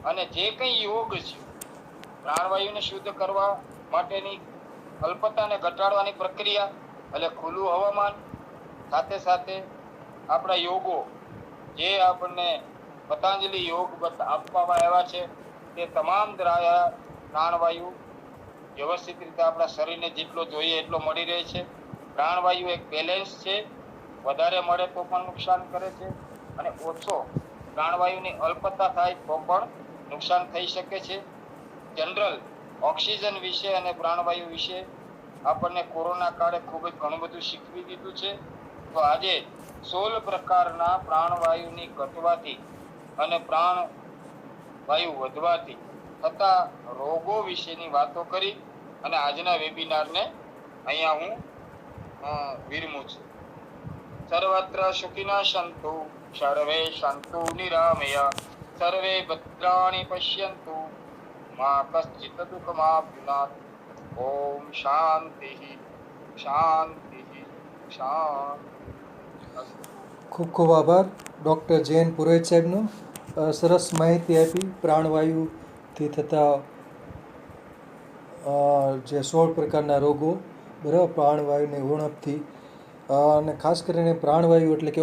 અને જે કંઈ યોગ છે પ્રાણવાયુને શુદ્ધ કરવા માટેની અલ્પતાને ઘટાડવાની પ્રક્રિયા એટલે ખુલ્લું હવામાન સાથે સાથે આપણા યોગો જે આપણને પતંજલિ યોગ આપવામાં આવ્યા છે તે તમામ પ્રાણવાયુ વ્યવસ્થિત રીતે આપણા શરીરને જેટલો જોઈએ એટલો મળી રહે છે. પ્રાણવાયુ એક બેલેન્સ છે. વધારે મળે તો પણ નુકસાન કરે છે અને ઓછો પ્રાણવાયુની અલ્પતા થાય તો પણ નુકસાન થઈ શકે છે. જનરલ ઓક્સિજન વિશે અને પ્રાણવાયુ વિશે આપણને કોરોના કાળે ખૂબ જ ઘણું બધું શીખવી દીધું છે. તો આજે 16 પ્રકારના પ્રાણવાયુની ઘટવાથી અને પ્રાણવાયુ વધવાથી થતા રોગો વિશેની વાતો કરી અને આજના વેબિનારને અહીંયા હું વિરમું છું. સર્વત્ર સુખિનઃ સંતુ સર્વે સંતુ નિરામય સર્વે ભદ્રાણિ પશ્યન્તુ મા કશ્ચિત દુઃખમાપ્નુયાત. ઓમ શાંતિ શાંતિ શાંતિ. ખૂબ ખૂબ આભાર ડૉક્ટર જૈન પુરોહિત સાહેબનો. સરસ માહિતી આપી પ્રાણવાયુથી થતા જે 16 પ્રકારના રોગો, બરાબર, પ્રાણવાયુની ઉણપથી. અને ખાસ કરીને પ્રાણવાયુ એટલે કે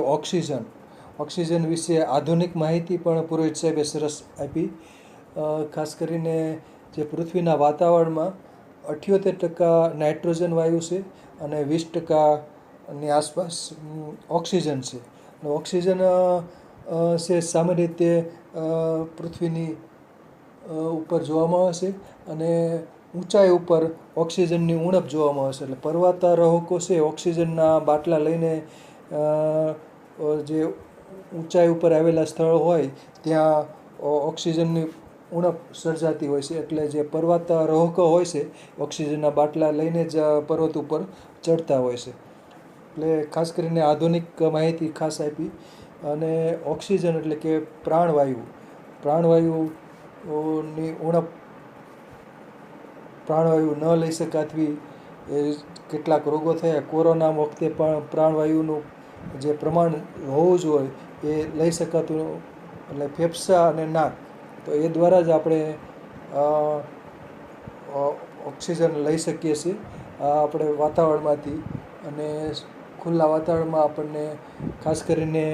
ઓક્સિજન વિશે આધુનિક માહિતી પણ પુરોહિત સાહેબે સરસ આપી. ખાસ કરીને જે પૃથ્વીના વાતાવરણમાં 78% નાઇટ્રોજન વાયુ છે અને 20%ની આસપાસ ઓક્સિજન છે. ઓક્સિજન છે સામાન્ય રીતે પૃથ્વીની ઉપર જોવામાં આવે છે અને ઊંચાઈ ઉપર ઓક્સિજનની ઉણપ જોવામાં આવે છે. એટલે પર્વતારોહકો છે ઓક્સિજનના બાટલા લઈને જે ઊંચાઈ ઉપર આવેલા સ્થળ હોય ત્યાં ઓક્સિજનની ઉણપ સર્જાતી હોય છે. એટલે જે પર્વતારોહકો હોય છે ઓક્સિજનના બાટલા લઈને જ પર્વત ઉપર ચડતા હોય છે. એટલે ખાસ કરીને આધુનિક માહિતી ખાસ આપી. અને ઓક્સિજન એટલે કે પ્રાણવાયુની ઉણપ, પ્રાણવાયુ ન લઈ શકાતી એ કેટલાક રોગો થયા. કોરોના વખતે પણ પ્રાણવાયુનું જે પ્રમાણ હોવું જોઈએ એ લઈ શકાતું, એટલે ફેફસા અને નાક, તો એ દ્વારા જ આપણે ઓક્સિજન લઈ શકીએ છીએ આપણે વાતાવરણમાંથી. અને ખુલ્લા વાતાવરણમાં આપણને ખાસ કરીને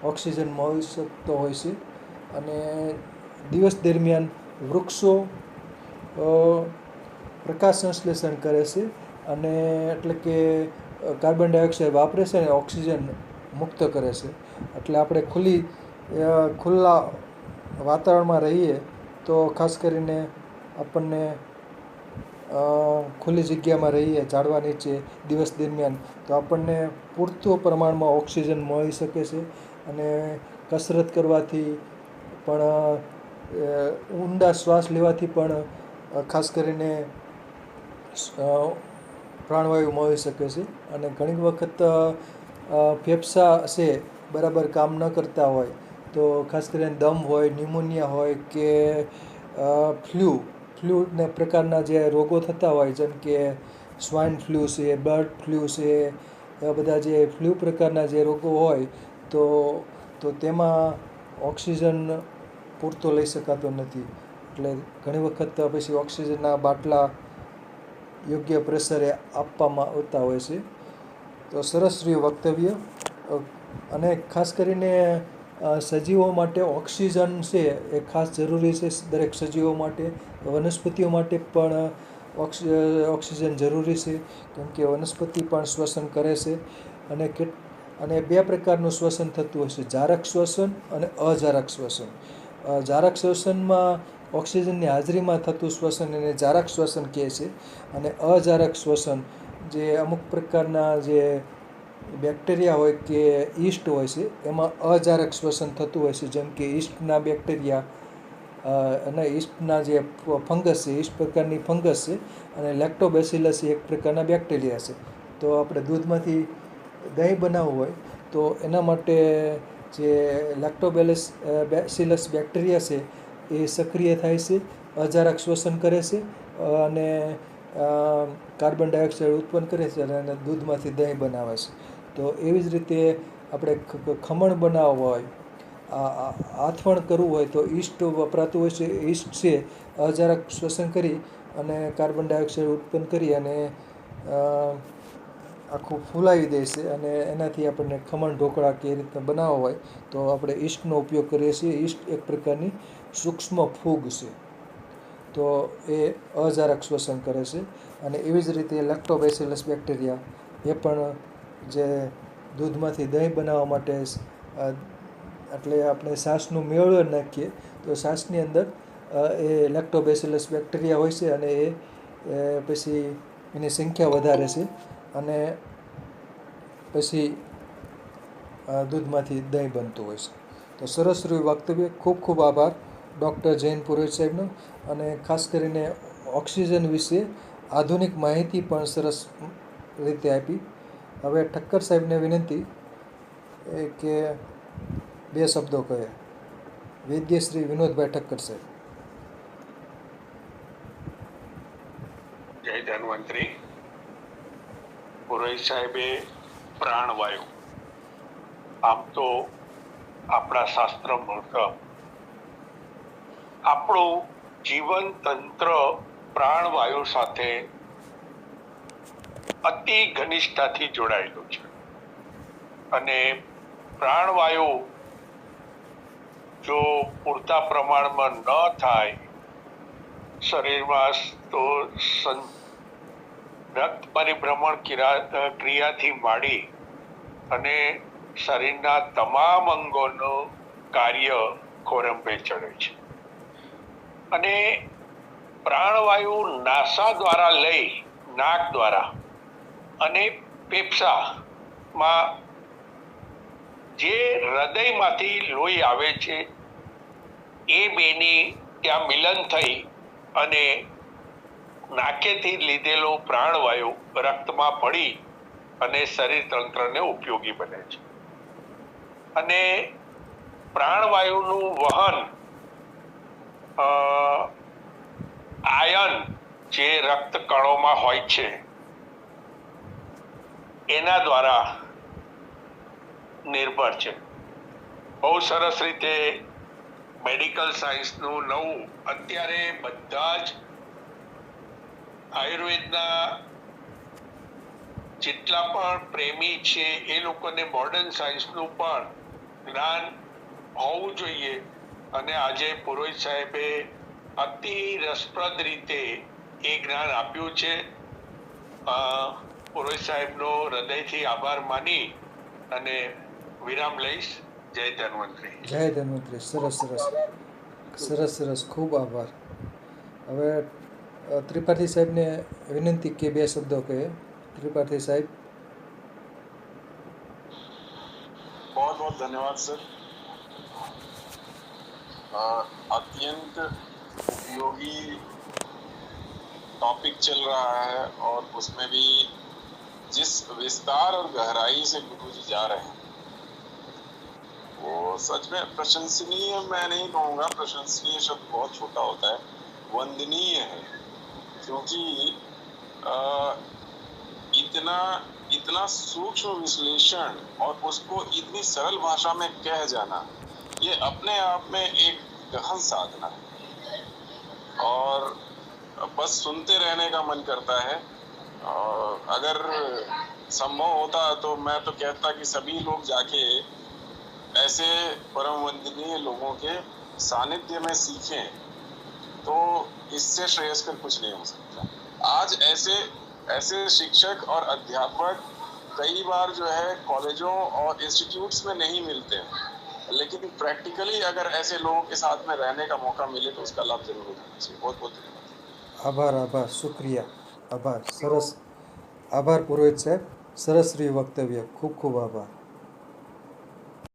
ઓક્સિજન મળી શકતો હોય છે. અને દિવસ દરમિયાન વૃક્ષો પ્રકાશ સંશ્લેષણ કરે છે અને એટલે કે કાર્બન ડાયોક્સાઇડ વાપરે છે અને ઓક્સિજન મુક્ત કરે છે. એટલે આપણે ખુલ્લા વાતાવરણમાં રહીએ તો ખાસ કરીને આપણને ખુલ્લી જગ્યામાં રહીએ ઝાડવા નીચે દિવસ દરમિયાન તો આપણને પૂરતું પ્રમાણમાં ઓક્સિજન મળી શકે છે અને કસરત કરવાથી પણ ઊંડા શ્વાસ લેવાથી પણ ખાસ કરીને પ્રાણવાયુ મળી શકે છે અને ઘણી વખત ફેફસા છે બરાબર કામ ન કરતા હોય તો ખાસ કરીને દમ હોય ન્યુમોનિયા હોય કે ફ્લૂને પ્રકારના જે રોગો થતા હોય જેમ કે સ્વાઇન ફ્લૂ છે બર્ડ ફ્લૂ છે એવા બધા જે ફ્લૂ પ્રકારના જે રોગો હોય તો તેમાં ઓક્સિજન પૂરતો લઈ શકાતો નથી એટલે ઘણી વખત પછી ઓક્સિજનના બાટલા યોગ્ય પ્રેશરે આપવામાં આવતા હોય છે તો સરસ રહ્યું વક્તવ્ય અને ખાસ કરીને સજીવો માટે ઓક્સિજન છે એ ખાસ જરૂરી છે દરેક સજીવો માટે વનસ્પતિઓ માટે પણ ઓક્સિજન જરૂરી છે કેમ કે વનસ્પતિ પણ શ્વસન કરે છે અને બે પ્રકારનું શ્વસન થતું હોય છે જારક શ્વસન અને અજારક શ્વસન જારક શ્વસનમાં ઓક્સિજનની હાજરીમાં થતું શ્વસન એને જારક શ્વસન કહે છે અને અજારક શ્વસન જે અમુક પ્રકારના જે બેક્ટેરિયા હોય કે ઈસ્ટ હોય છે એમાં અજારક શ્વસન થતું હોય છે જેમ કે ઈસ્ટના બેક્ટેરિયા અને ઈસ્ટના જે ફંગસ છે ઈસ્ટ પ્રકારની ફંગસ છે અને લેક્ટોબેસિલસ એક પ્રકારના બેક્ટેરિયા છે તો આપણે દૂધમાંથી દહીં બનાવવું હોય તો એના માટે જે બેસિલસ બેક્ટેરિયા છે એ સક્રિય થાય છે અજારક શ્વસન કરે છે અને કાર્બન ડાયોક્સાઇડ ઉત્પન્ન કરે છે અને દૂધમાંથી દહીં બનાવે છે તો એવી જ રીતે આપણે ખમણ બનાવવા હોય આથવણ કરવું હોય તો ઈસ્ટ વપરાતું હોય છે ઈસ્ટ છે અજારક શ્વસન કરી અને કાર્બન ડાયોક્સાઇડ ઉત્પન્ન કરી અને આખું ફૂલાવી દે છે અને એનાથી આપણને ખમણ ઢોકળા કે એ રીતના બનાવવા હોય તો આપણે ઈસ્ટનો ઉપયોગ કરીએ છીએ ઈસ્ટ એક પ્રકારની સૂક્ષ્મ ફૂગ છે તો એ અજારક શ્વસન કરે છે અને એવી જ રીતે લેક્ટોબેસિલસ બેક્ટેરિયા એ પણ જે દૂધમાંથી દહીં બનાવવા માટે એટલે આપણે છાશનું મેળવી નાખીએ તો છાશની અંદર એ લેક્ટોબેસિલસ બેક્ટેરિયા હોય છે અને એ પછી એની સંખ્યા વધારે છે અને પછી દૂધમાંથી દહીં બનતું હોય છે તો સરસ રહ્યું વક્તવ્ય ખૂબ ખૂબ આભાર ડૉક્ટર જૈન પુરોહિત સાહેબનો અને ખાસ કરીને ઓક્સિજન વિશે આધુનિક માહિતી પણ સરસ રીતે આપી હવે ઠક્કર સાહેબને વિનંતી કે બે શબ્દો કહે વૈદ્ય શ્રી વિનોદભાઈ ઠક્કર સાહેબ. જય ધન્વંતરી. પુરોહિત સાહેબે પ્રાણવાયુ આમ તો આપણા શાસ્ત્ર મુજબ આપણું જીવન તંત્ર પ્રાણવાયુ સાથે અતિ ઘનિષ્ઠતાથી જોડાયેલું છે અને પ્રાણવાયુ જો પૂરતા પ્રમાણમાં ન થાય શરીરમાં તો રક્ત પરિભ્રમણ ક્રિયાથી માંડી અને શરીરના તમામ અંગોનું કાર્ય ખોરંભે ચડે છે અને પ્રાણવાયુ નાસા દ્વારા લઈ નાક દ્વારા અને ફેફસામાં જે હૃદયમાંથી લોહી આવે છે એ બેની ત્યાં મિલન થઈ અને નાકેથી લીધેલો પ્રાણવાયુ રક્તમાં ભળી અને શરીર તંત્રને ઉપયોગી બને છે અને પ્રાણવાયુનું વહન આયન જે રક્ત કણોમાં હોય છે એના દ્વારા નિર્ભર છે. બહુ સરસ રીતે મેડિકલ સાયન્સનું નવું અત્યારે બધા જ આયુર્વેદના જેટલા પણ પ્રેમી છે એ લોકોને મોડર્ન સાયન્સનું પણ જ્ઞાન હોવું જોઈએ અને આજે પુરોહિત સાહેબે અતિ રસપ્રદ રીતે એ જ્ઞાન આપ્યું છે. પુરોહિત સાહેબનો હૃદયથી આભાર માની અને વિરામ લઈશ. જય ધન્વંતરી. જય ધન્વંતરી. સરસ સરસ સરસ સરસ ખૂબ આભાર. હવે ત્રિપાઠી સાહેબને વિનંતી કે 2 શબ્દો કહે. ત્રિપાઠી સાહેબ. बहुत बहुत धन्यवाद सर. अत्यंत उपयोगी टॉपिक चल रहा है और उसमें भी जिस विस्तार और गहराई से गुरुजी जा रहे हैं वो सच में प्रशंसनीय. मैं नहीं कहूँगा, प्रशंसनीय शब्द बहुत छोटा होता है, वंदनीय है. क्योंकि इतना सूक्ष्म विश्लेषण और उसको इतनी सरल भाषा में कह जाना, ये अपने आप में एक गहन साधना है और बस सुनते रहने का मन करता है. अगर संभव होता तो मैं तो कहता कि सभी लोग जाके ऐसे परम वंदनीय लोगों के सानिध्य में सीखें, तो इससे श्रेयस्कर कुछ नहीं हो सकता. आज ऐसे शिक्षक और अध्यापक कई बार जो है कॉलेजों और इंस्टीट्यूट्स में नहीं मिलते हैं, लेकिन प्रैक्टिकली अगर ऐसे लोगों के साथ में रहने का मौका मिले तो उसका लाभ जरूर उठाना चाहिए. बहुत बहुत धन्यवाद. આભાર. શુક્રિયા. આભાર. સરસ. આભાર પુરોહિત સાહેબ. સરસ રહ્યું વક્તવ્ય. ખૂબ ખૂબ આભાર.